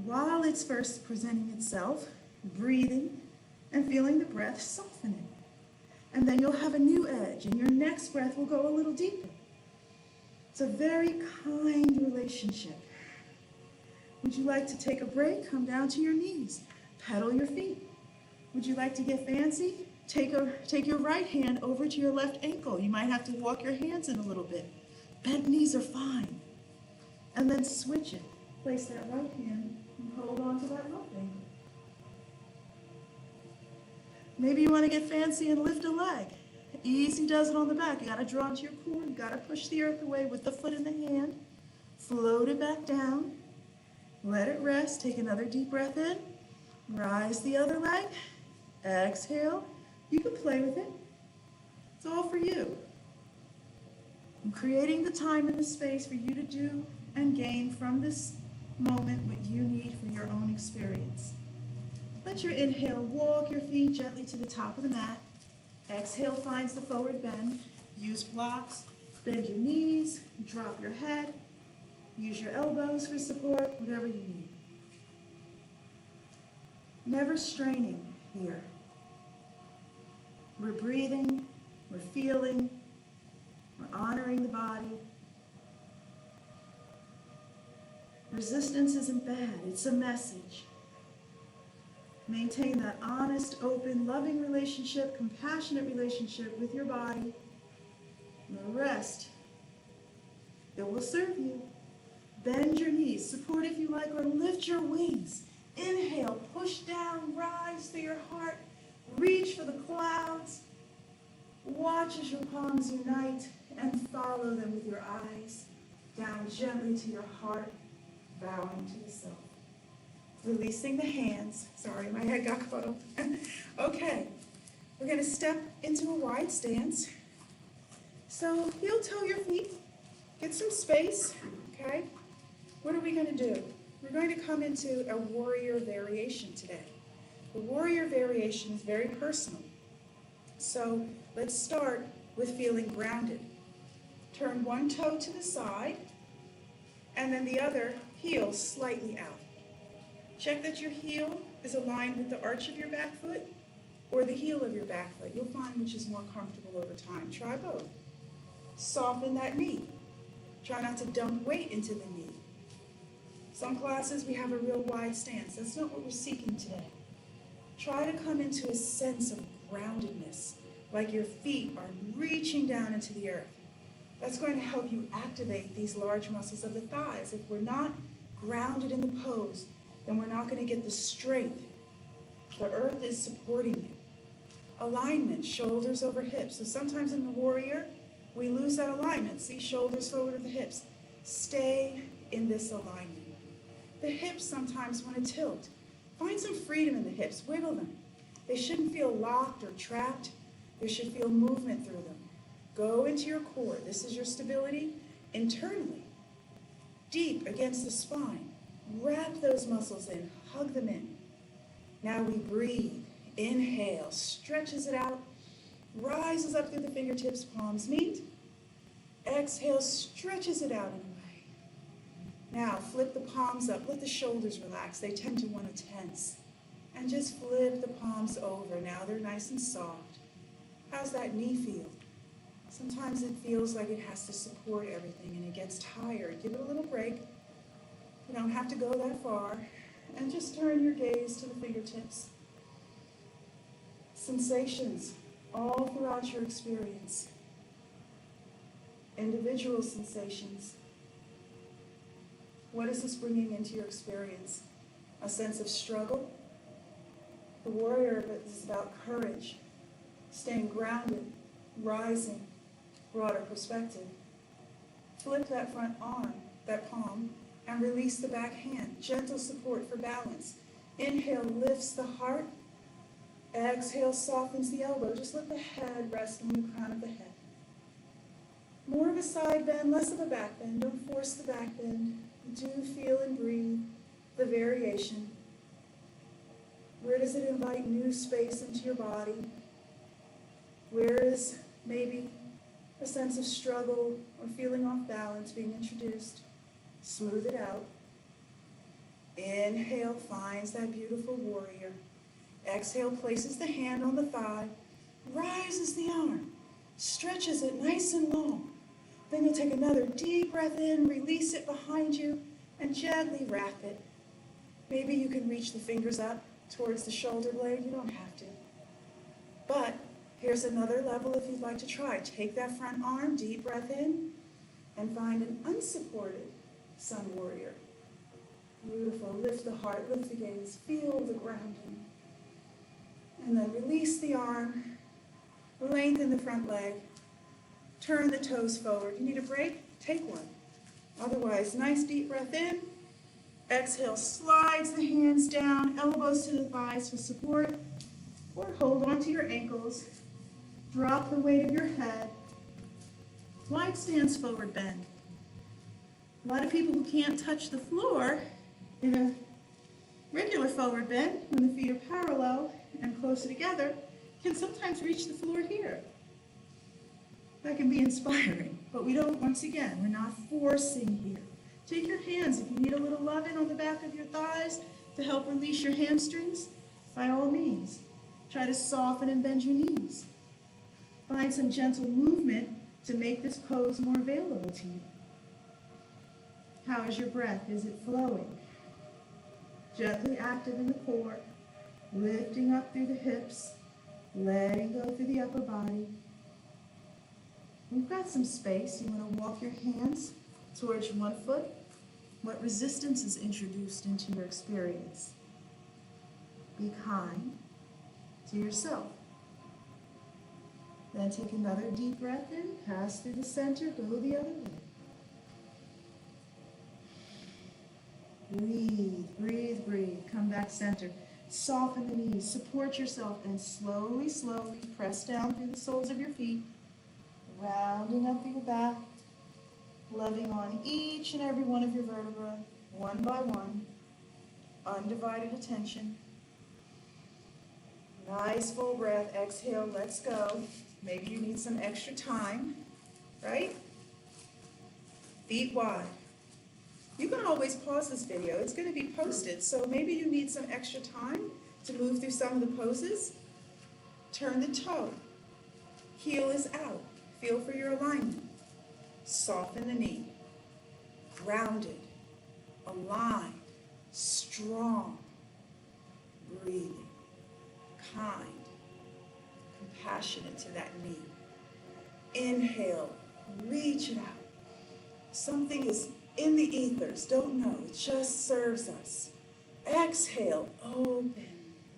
while it's first presenting itself, breathing, and feeling the breath softening. And then you'll have a new edge, and your next breath will go a little deeper. It's a very kind relationship. Would you like to take a break? Come down to your knees. Pedal your feet. Would you like to get fancy? Take your right hand over to your left ankle. You might have to walk your hands in a little bit. Bent knees are fine. And then switch it. Place that right hand and hold on to that left ankle. Maybe you want to get fancy and lift a leg. Easy does it on the back. You got to draw into your core. You got to push the earth away with the foot in the hand. Float it back down. Let it rest. Take another deep breath in. Rise the other leg. Exhale. You can play with it. It's all for you. I'm creating the time and the space for you to do and gain from this moment what you need for your own experience. Let your inhale walk your feet gently to the top of the mat. Exhale finds the forward bend. Use blocks. Bend your knees. Drop your head. Use your elbows for support, whatever you need. Never straining here. We're breathing, we're feeling, we're honoring the body. Resistance isn't bad, it's a message. Maintain that honest, open, loving relationship, compassionate relationship with your body. And the rest, it will serve you. Bend your knees, support if you like, or lift your wings. Inhale, push down, rise through your heart, reach for the clouds. Watch as your palms unite and follow them with your eyes. Down gently to your heart, bowing to the self. Releasing the hands. Sorry, my head got caught up. Okay, we're going to step into a wide stance. So heel toe your feet, get some space, okay? What are we going to do? We're going to come into a warrior variation today. The warrior variation is very personal. So let's start with feeling grounded. Turn one toe to the side, and then the other heel slightly out. Check that your heel is aligned with the arch of your back foot or the heel of your back foot. You'll find which is more comfortable over time. Try both. Soften that knee. Try not to dump weight into the knee. Some classes we have a real wide stance. That's not what we're seeking today. Try to come into a sense of groundedness, like your feet are reaching down into the earth. That's going to help you activate these large muscles of the thighs. If we're not grounded in the pose, then we're not going to get the strength The earth is supporting you. Alignment, shoulders over hips. So sometimes in the warrior, we lose that alignment. See, shoulders forward of the hips. Stay in this alignment. The hips sometimes want to tilt. Find some freedom in the hips. Wiggle them. They shouldn't feel locked or trapped. There should feel movement through them. Go into your core. This is your stability internally. Deep against the spine. Wrap those muscles in. Hug them in. Now we breathe. Inhale. Stretches it out. Rises up through the fingertips. Palms meet. Exhale. Stretches it out and away. Now flip the palms up. Let the shoulders relax. They tend to want to tense. And just flip the palms over. Now they're nice and soft. How's that knee feel? Sometimes it feels like it has to support everything and it gets tired. Give it a little break. You don't have to go that far. And just turn your gaze to the fingertips. Sensations all throughout your experience. Individual sensations. What is this bringing into your experience? A sense of struggle? The warrior is about courage, staying grounded, rising, broader perspective. Flip that front arm, that palm, and release the back hand. Gentle support for balance. Inhale lifts the heart. Exhale softens the elbow. Just let the head rest on the crown of the head. More of a side bend, less of a back bend. Don't force the back bend. Do feel and breathe the variation. Where does it invite new space into your body? Where is maybe a sense of struggle or feeling off balance being introduced? Smooth it out. Inhale finds that beautiful warrior. Exhale places the hand on the thigh, rises the arm, stretches it nice and long. Then you'll take another deep breath in, release it behind you, and gently wrap it. Maybe you can reach the fingers up towards the shoulder blade. You don't have to. But here's another level if you'd like to try. Take that front arm, deep breath in, and find an unsupported sun warrior. Beautiful. Lift the heart, lift the gaze, feel the grounding. And then release the arm, lengthen the front leg, turn the toes forward. You need a break? Take one. Otherwise, nice deep breath in. Exhale, slides the hands down, elbows to the thighs for support, or hold onto your ankles. Drop the weight of your head. Wide stance, forward bend. A lot of people who can't touch the floor in a regular forward bend, when the feet are parallel and closer together, can sometimes reach the floor here. That can be inspiring, but we don't, once again, we're not forcing here. Take your hands, if you need a little loving on the back of your thighs to help release your hamstrings, by all means. Try to soften and bend your knees. Find some gentle movement to make this pose more available to you. How is your breath? Is it flowing? Gently active in the core, lifting up through the hips, letting go through the upper body. We've got some space. You want to walk your hands towards one foot. What resistance is introduced into your experience? Be kind to yourself. Then take another deep breath in, pass through the center, go the other way. Breathe, breathe, breathe. Come back center. Soften the knees, support yourself, and slowly, slowly press down through the soles of your feet, rounding up through your back, loving on each and every one of your vertebrae, one by one, undivided attention. Nice full breath. Exhale, let's go. Maybe you need some extra time, right? Feet wide. You can always pause this video. It's going to be posted, so maybe you need some extra time to move through some of the poses. Turn the toe. Heel is out. Feel for your alignment. Soften the knee. Grounded, aligned, strong, breathing, kind, compassionate to that knee. Inhale, reach it out. Something is in the ethers, don't know, it just serves us. Exhale, open,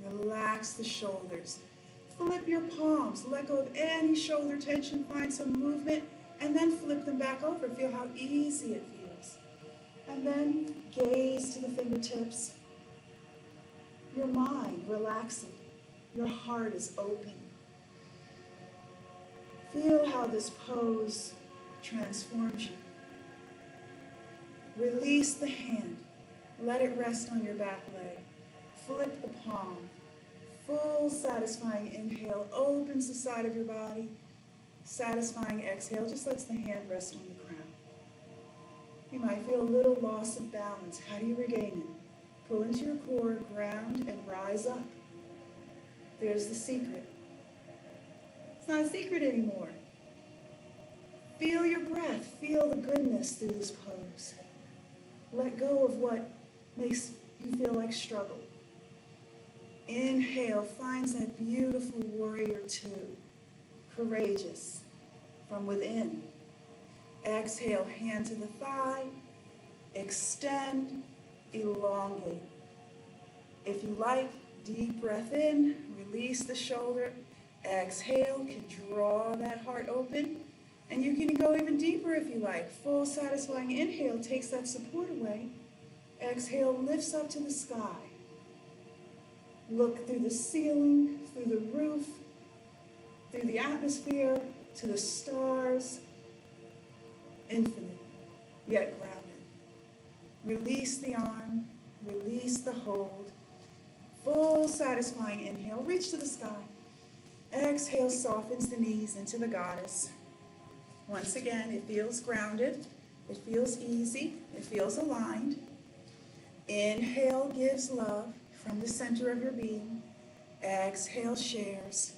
Relax the shoulders. Flip your palms. Let go of any shoulder tension. Find some movement. And then flip them back over. Feel how easy it feels. And then gaze to the fingertips. Your mind relaxing. Your heart is open. Feel how this pose transforms you. Release the hand. Let it rest on your back leg. Flip the palm. Full satisfying inhale opens the side of your body. Satisfying exhale just lets the hand rest on the crown. You might feel a little loss of balance. How do you regain it? Pull into your core, ground, and rise up. There's the secret. It's not a secret anymore. Feel your breath. Feel the goodness through this pose. Let go of what makes you feel like struggle. Inhale, finds that beautiful warrior two. Courageous from within. Exhale, hand to the thigh. Extend, elongate. If you like, deep breath in, release the shoulder. Exhale, can draw that heart open. And you can go even deeper if you like. Full satisfying inhale takes that support away. Exhale, lifts up to the sky. Look through the ceiling, through the roof, through the atmosphere, to the stars. Infinite, yet grounded. Release the arm, release the hold. Full satisfying inhale, reach to the sky. Exhale, softens the knees into the goddess. Once again, it feels grounded, it feels easy, it feels aligned. Inhale gives love from the center of your being. Exhale shares.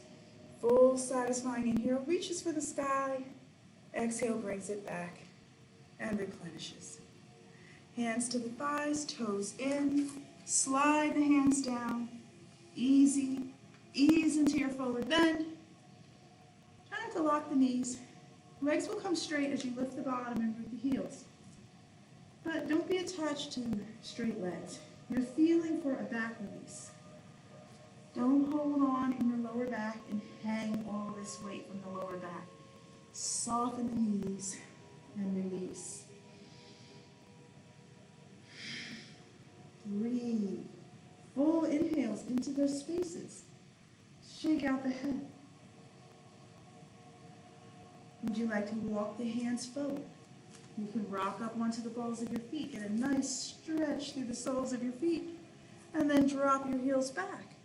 Full satisfying inhale reaches for the sky. Exhale brings it back and replenishes. Hands to the thighs, toes in. Slide the hands down. Easy. Ease into your forward bend. Try not to lock the knees. Legs will come straight as you lift the bottom and root the heels. But don't be attached to straight legs. You're feeling for a back release. Don't hold on in your lower back and hang all this weight from the lower back. Soften the knees and release. Breathe. Full inhales into those spaces. Shake out the head. Would you like to walk the hands forward? You can rock up onto the balls of your feet. Get a nice stretch through the soles of your feet. And then drop your heels back.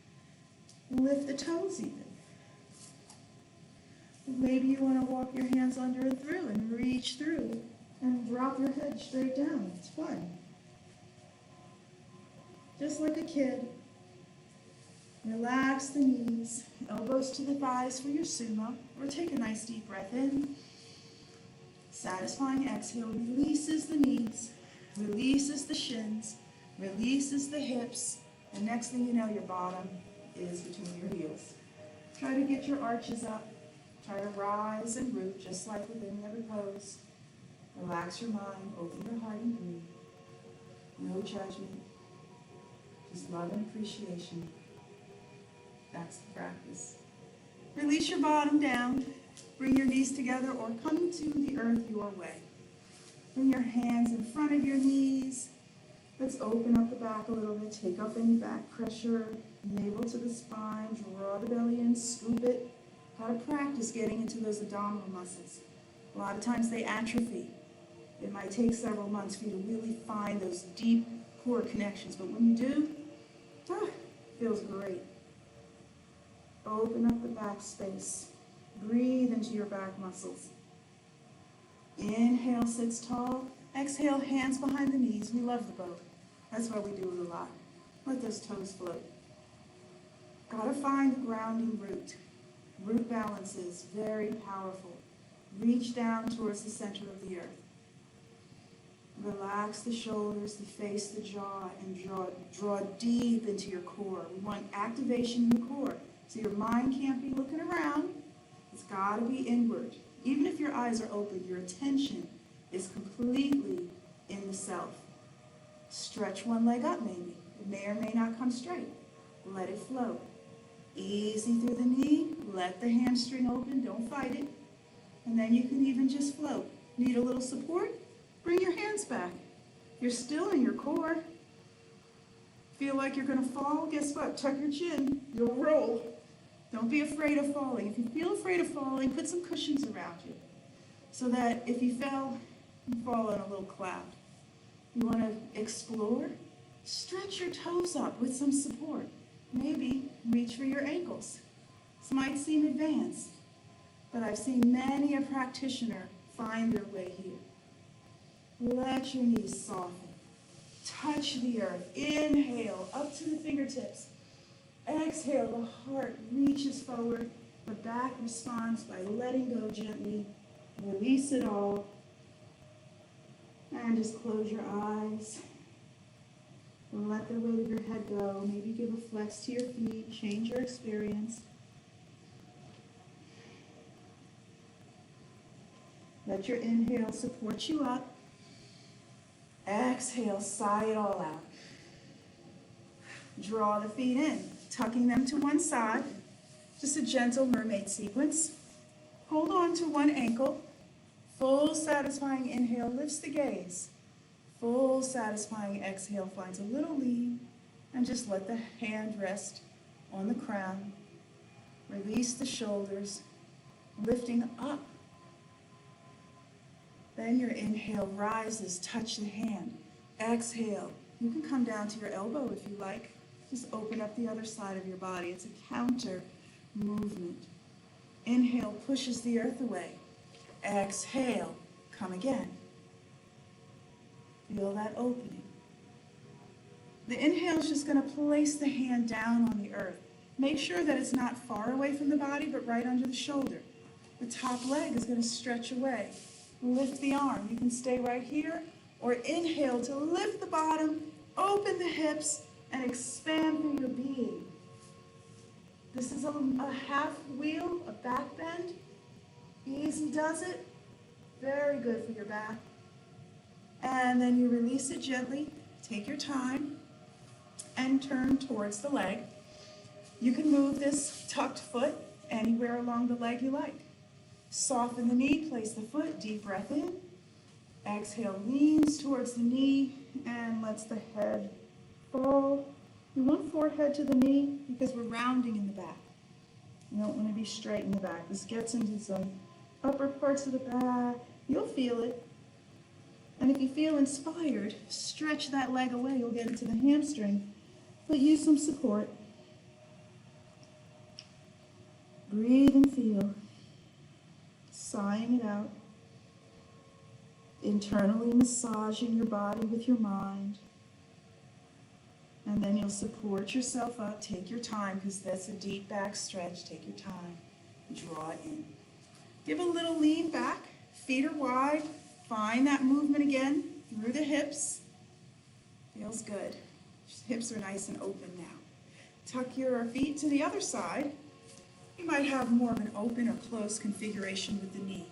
Lift the toes even. Maybe you want to walk your hands under and through and reach through and drop your head straight down. It's fun. Just like a kid. Relax the knees, elbows to the thighs for your sumo, or take a nice deep breath in. Satisfying exhale releases the knees, releases the shins, releases the hips, and next thing you know, your bottom is between your heels. Try to get your arches up. Try to rise and root just like within every pose. Relax your mind, open your heart and breathe. No judgment, just love and appreciation. That's the practice. Release your bottom down. Bring your knees together or come to the earth your way. Bring your hands in front of your knees. Let's open up the back a little bit. Take off any back pressure. Navel to the spine. Draw the belly in. Scoop it. Gotta practice getting into those abdominal muscles. A lot of times they atrophy. It might take several months for you to really find those deep core connections. But when you do, it feels great. Open up the back space. Breathe into your back muscles. Inhale, sits tall. Exhale, hands behind the knees. We love the boat. That's why we do it a lot. Let those toes float. Gotta find the grounding root. Root balance is very powerful. Reach down towards the center of the earth. Relax the shoulders, the face, the jaw, and draw deep into your core. We want activation in the core. So your mind can't be looking around. It's got to be inward. Even if your eyes are open, your attention is completely in the self. Stretch one leg up maybe. It may or may not come straight. Let it float. Easy through the knee. Let the hamstring open. Don't fight it. And then you can even just float. Need a little support? Bring your hands back. You're still in your core. Feel like you're going to fall? Guess what? Tuck your chin. You'll roll. Don't be afraid of falling. If you feel afraid of falling, put some cushions around you so that if you fell, you fall in a little cloud. You want to explore? Stretch your toes up with some support. Maybe reach for your ankles. This might seem advanced, but I've seen many a practitioner find their way here. Let your knees soften. Touch the earth. Inhale up to the fingertips. Exhale, the heart reaches forward. The back responds by letting go gently. Release it all. And just close your eyes. Let the weight of your head go. Maybe give a flex to your feet. Change your experience. Let your inhale support you up. Exhale, sigh it all out. Draw the feet in, tucking them to one side. Just a gentle mermaid sequence. Hold on to one ankle. Full satisfying inhale lifts the gaze. Full satisfying exhale finds a little lean. And just let the hand rest on the crown. Release the shoulders, lifting up. Then your inhale rises, touch the hand. Exhale. You can come down to your elbow if you like. Just open up the other side of your body. It's a counter movement. Inhale pushes the earth away. Exhale. Come again. Feel that opening. The inhale is just going to place the hand down on the earth. Make sure that it's not far away from the body, but right under the shoulder. The top leg is going to stretch away. Lift the arm. You can stay right here, or inhale to lift the bottom, open the hips, and expand through your being. This is a half wheel, a back bend. Easy does it. Very good for your back. And then you release it gently. Take your time and turn towards the leg. You can move this tucked foot anywhere along the leg you like. Soften the knee, place the foot, deep breath in. Exhale, leans towards the knee and lets the head fall. You want forehead to the knee because we're rounding in the back. You don't want to be straight in the back. This gets into some upper parts of the back. You'll feel it. And if you feel inspired, stretch that leg away. You'll get into the hamstring. But use some support. Breathe and feel. Sighing it out. Internally massaging your body with your mind. And then you'll support yourself up. Take your time because that's a deep back stretch. Take your time. Draw it in. Give a little lean back. Feet are wide. Find that movement again through the hips. Feels good. Hips are nice and open now. Tuck your feet to the other side. You might have more of an open or closed configuration with the knee.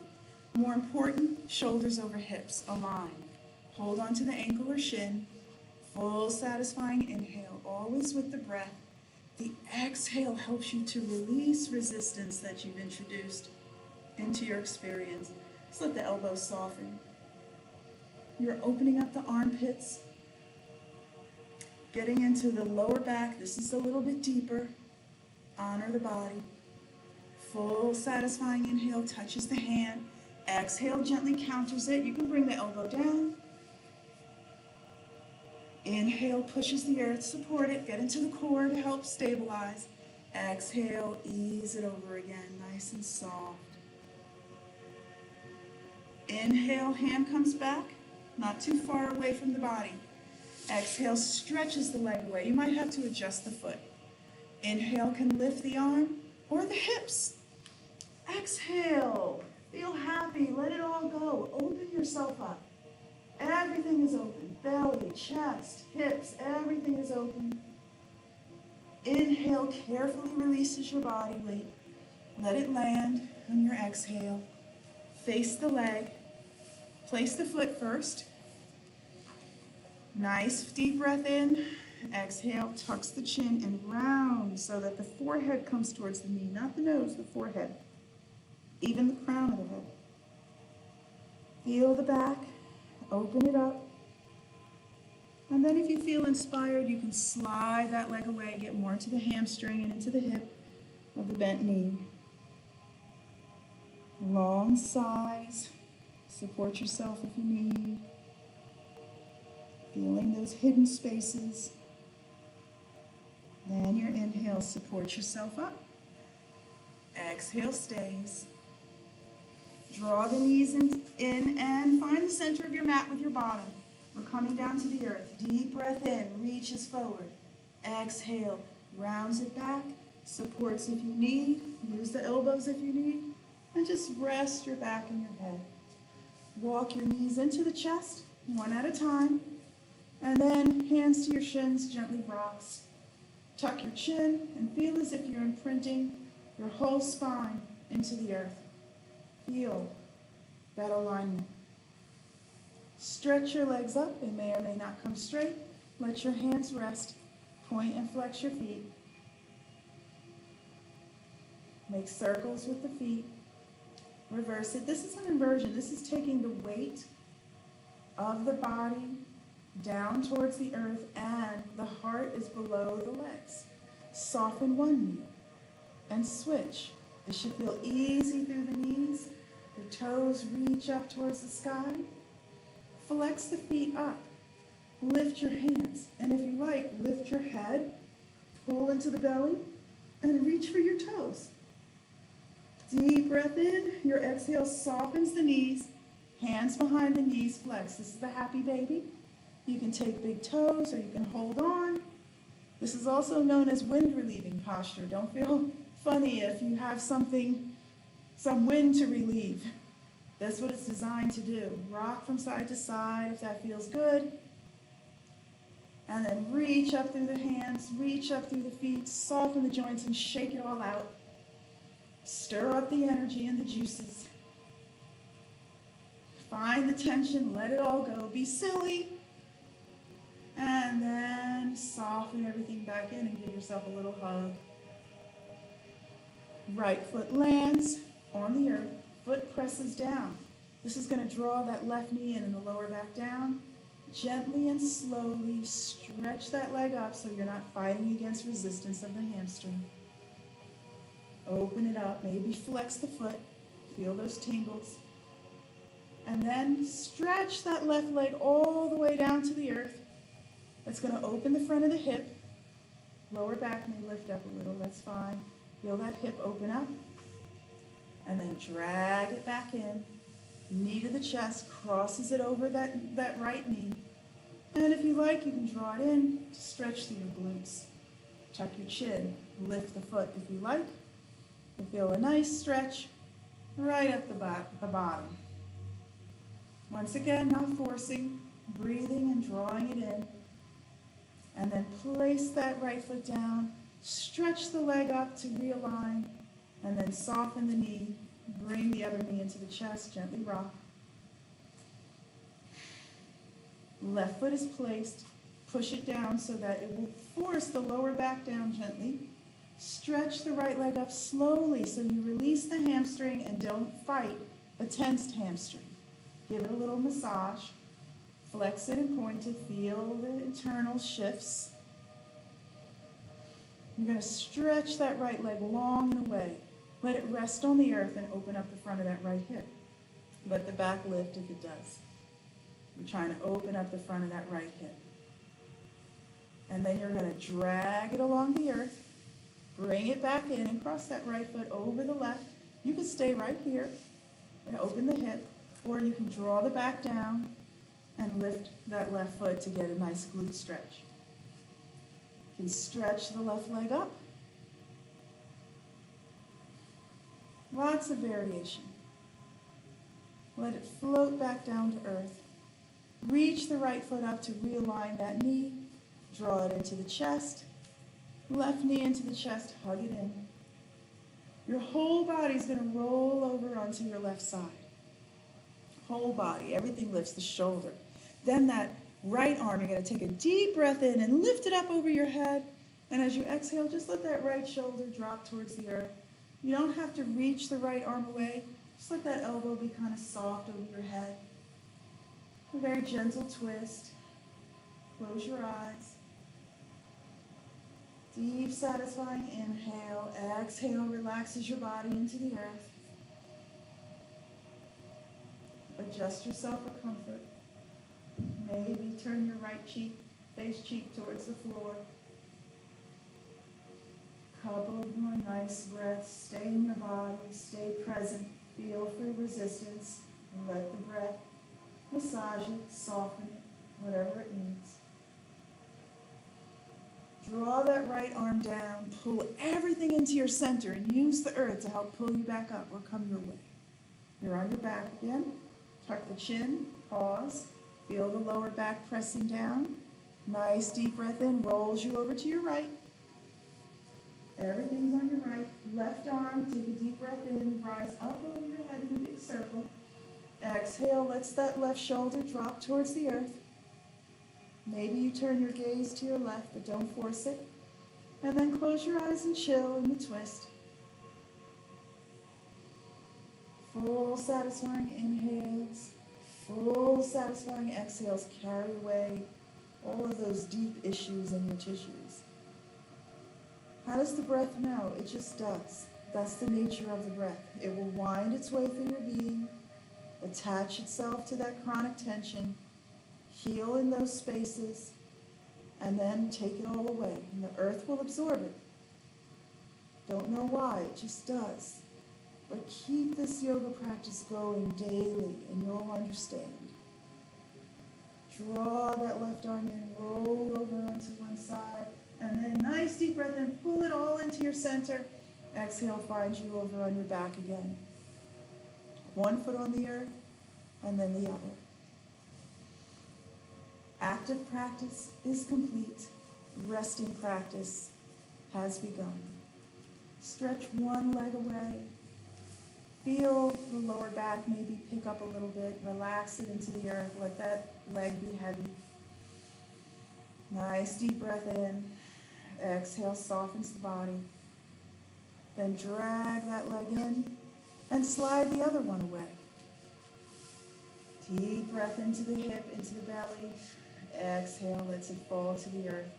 More important, shoulders over hips, align. Hold on to the ankle or shin. Full satisfying inhale, always with the breath. The exhale helps you to release resistance that you've introduced into your experience. Just let the elbows soften. You're opening up the armpits, getting into the lower back. This is a little bit deeper. Honor the body. Full satisfying inhale touches the hand. Exhale gently counters it. You can bring the elbow down. Inhale pushes the earth, support it, get into the core to help stabilize. Exhale, ease it over again, nice and soft. Inhale, hand comes back, not too far away from the body. Exhale, stretches the leg away. You might have to adjust the foot. Inhale can lift the arm or the hips. Exhale, feel happy, let it all go. Open yourself up. Everything is open. Belly, chest, hips, everything is open. Inhale carefully releases your body weight. Let it land on your exhale. Face the leg. Place the foot first. Nice deep breath in. exhale, tucks the chin and round so that the forehead comes towards the knee, not the nose, the forehead, even the crown of the head. Feel the back, open it up. And then if you feel inspired, you can slide that leg away, get more into the hamstring and into the hip of the bent knee. Long sighs. Support yourself if you need. Feeling those hidden spaces. Then your inhale, support yourself up. Exhale, stays. Draw the knees in and find the center of your mat with your bottom. We're coming down to the earth. Deep breath in, reaches forward. Exhale, rounds it back. Supports if you need. Use the elbows if you need. And just rest your back and your head. Walk your knees into the chest, one at a time. And then hands to your shins, gently rocks. Tuck your chin and feel as if you're imprinting your whole spine into the earth. Feel that alignment. Stretch your legs up. They may or may not come straight. Let your hands rest. Point and flex your feet. Make circles with the feet. Reverse it. This is an inversion. This is taking the weight of the body down towards the earth, and the heart is below the legs. Soften one knee and switch. It should feel easy through the knees. The toes reach up towards the sky. Flex the feet up. Lift your hands. And if you like, lift your head, pull into the belly, and reach for your toes. Deep breath in. Your exhale softens the knees. Hands behind the knees, flex. This is the happy baby. You can take big toes or you can hold on. This is also known as wind relieving posture. Don't feel funny if you have some wind to relieve. That's what it's designed to do. Rock from side to side if that feels good. And then reach up through the hands, reach up through the feet, soften the joints and shake it all out. Stir up the energy and the juices. Find the tension, let it all go. Be silly. And then soften everything back in and give yourself a little hug. Right foot lands on the earth. Foot presses down. This is going to draw that left knee in and the lower back down. Gently and slowly stretch that leg up so you're not fighting against resistance of the hamstring. Open it up. Maybe flex the foot. Feel those tingles. And then stretch that left leg all the way down to the earth. That's going to open the front of the hip. Lower back may lift up a little. That's fine. Feel that hip open up. And then drag it back in. Knee to the chest. Crosses it over that right knee. And if you like, you can draw it in. Stretch through your glutes. Tuck your chin. Lift the foot if you like. You feel a nice stretch right up the bottom. Once again, not forcing, breathing and drawing it in. And then place that right foot down. Stretch the leg up to realign. And then soften the knee. Bring the other knee into the chest. Gently rock. Left foot is placed. Push it down so that it will force the lower back down gently. Stretch the right leg up slowly so you release the hamstring and don't fight a tensed hamstring. Give it a little massage. Flex it and point it. Feel the internal shifts. You're going to stretch that right leg long and away. Let it rest on the earth and open up the front of that right hip. Let the back lift if it does. You're trying to open up the front of that right hip. And then you're going to drag it along the earth. Bring it back in and cross that right foot over the left. You can stay right here and open the hip, or you can draw the back down and lift that left foot to get a nice glute stretch. You can stretch the left leg up. Lots of variation. Let it float back down to earth. Reach the right foot up to realign that knee. Draw it into the chest. Left knee into the chest, hug it in. Your whole body is going to roll over onto your left side. Whole body, everything lifts, the shoulder. Then that Right arm, you're going to take a deep breath in and lift it up over your head. And as you exhale, just let that right shoulder drop towards the earth. You don't have to reach the right arm away. Just let that elbow be kind of soft over your head. A very gentle twist. Close your eyes. Deep, satisfying inhale. Exhale, relaxes your body into the earth. Adjust yourself for comfort. Maybe turn your right cheek, face cheek towards the floor. Couple more nice breaths. Stay in your body. Stay present. Feel for resistance. And let the breath massage it, soften it, whatever it needs. Draw that right arm down. Pull everything into your center and use the earth to help pull you back up or come your way. You're on your back again. Tuck the chin. Pause. Feel the lower back pressing down. Nice deep breath in. Rolls you over to your right. Everything's on your right. Left arm, take a deep breath in, rise up over your head in a big circle. Exhale, lets that left shoulder drop towards the earth. Maybe you turn your gaze to your left, but don't force it. And then close your eyes and chill in the twist. Full satisfying inhales, full satisfying exhales carry away all of those deep issues in your tissues. How does the breath know? It just does. That's the nature of the breath. It will wind its way through your being, attach itself to that chronic tension, heal in those spaces, and then take it all away. And the earth will absorb it. Don't know why, it just does. But keep this yoga practice going daily, and you'll understand. Draw that left arm in, roll over onto one side, and then nice deep breath in, pull it all into your center. Exhale, finds you over on your back again. One foot on the earth, and then the other. Active practice is complete. Resting practice has begun. Stretch one leg away. Feel the lower back maybe pick up a little bit. Relax it into the earth. Let that leg be heavy. Nice deep breath in. Exhale, softens the body. Then drag that leg in and slide the other one away. Deep breath into the hip, into the belly. Exhale, lets it fall to the earth.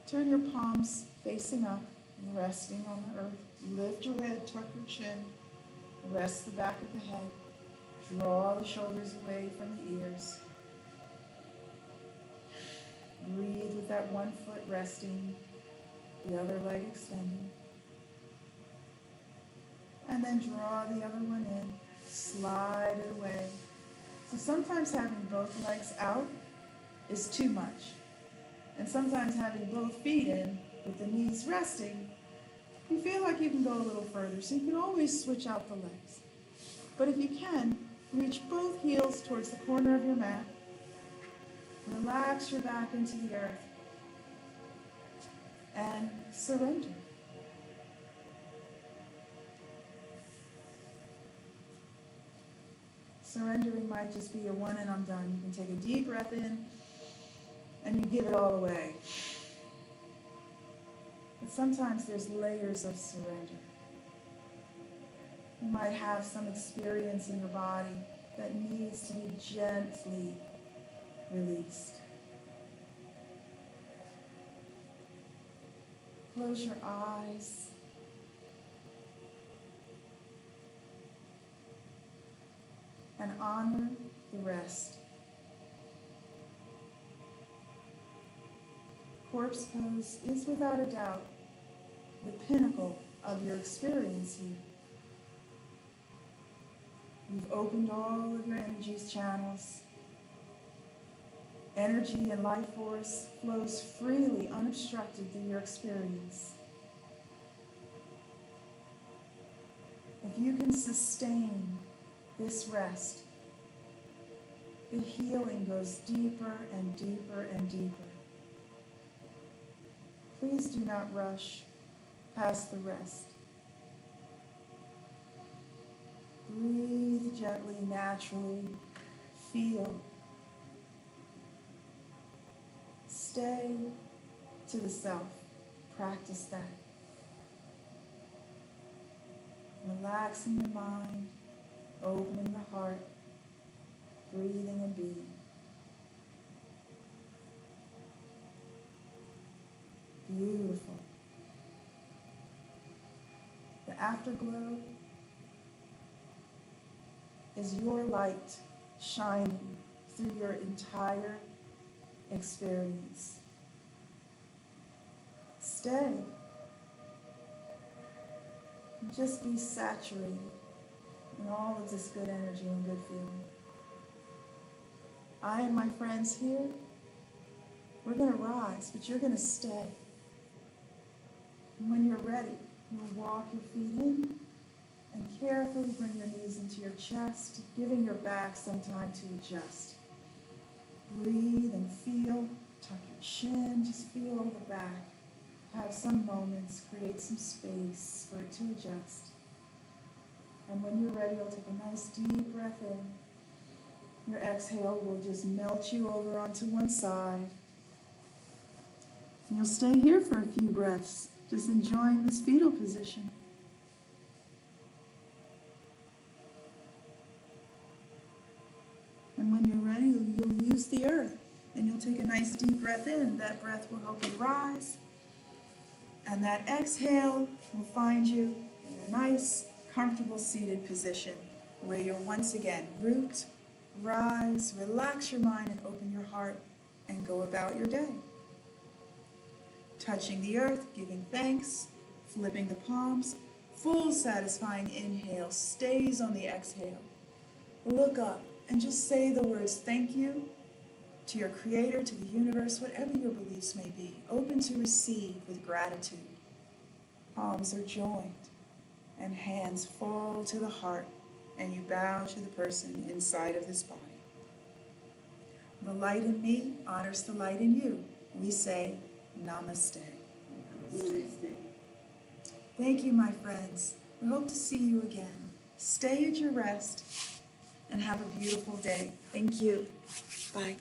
Turn your palms facing up, resting on the earth. Lift your head, tuck your chin. Rest the back of the head. Draw the shoulders away from the ears. Breathe with that one foot resting, the other leg extending. And then draw the other one in, slide it away. So sometimes having both legs out is too much. And sometimes having both feet in with the knees resting, you feel like you can go a little further. So you can always switch out the legs. But if you can, reach both heels towards the corner of your mat. Relax your back into the earth and surrender. Surrendering might just be a one and I'm done. You can take a deep breath in and you give it all away. But sometimes there's layers of surrender. You might have some experience in your body that needs to be gently released. Close your eyes. And honor the rest. Corpse pose is without a doubt the pinnacle of your experience here. You've opened all of your energy's channels. Energy and life force flows freely, unobstructed through your experience. If you can sustain this rest, the healing goes deeper and deeper and deeper. Please do not rush past the rest. Breathe gently, naturally. Feel stay to the self. Practice that. Relaxing your mind, opening the heart, breathing and being. Beautiful. The afterglow is your light shining through your entire experience. Stay. Just be saturated in all of this good energy and good feeling. I and my friends here, we're going to rise, but you're going to stay. And when you're ready, you'll walk your feet in and carefully bring your knees into your chest, giving your back some time to adjust. Breathe and feel. Tuck your chin. Just feel the back. Have some moments. Create some space for it to adjust. And when you're ready, you'll take a nice deep breath in. Your exhale will just melt you over onto one side. And you'll stay here for a few breaths, just enjoying this fetal position. And when you're ready, you'll use the earth. And you'll take a nice deep breath in. That breath will help you rise. And that exhale will find you in a nice, comfortable seated position where you'll once again root, rise, relax your mind and open your heart and go about your day. Touching the earth, giving thanks, flipping the palms, full satisfying inhale stays on the exhale. Look up and just say the words thank you to your creator, to the universe, whatever your beliefs may be. Open to receive with gratitude. Palms are joined and hands fall to the heart and you bow to the person inside of this body. The light in me honors the light in you. We say namaste. Namaste. Thank you, my friends. We hope to see you again. Stay at your rest and have a beautiful day. Thank you. Bye.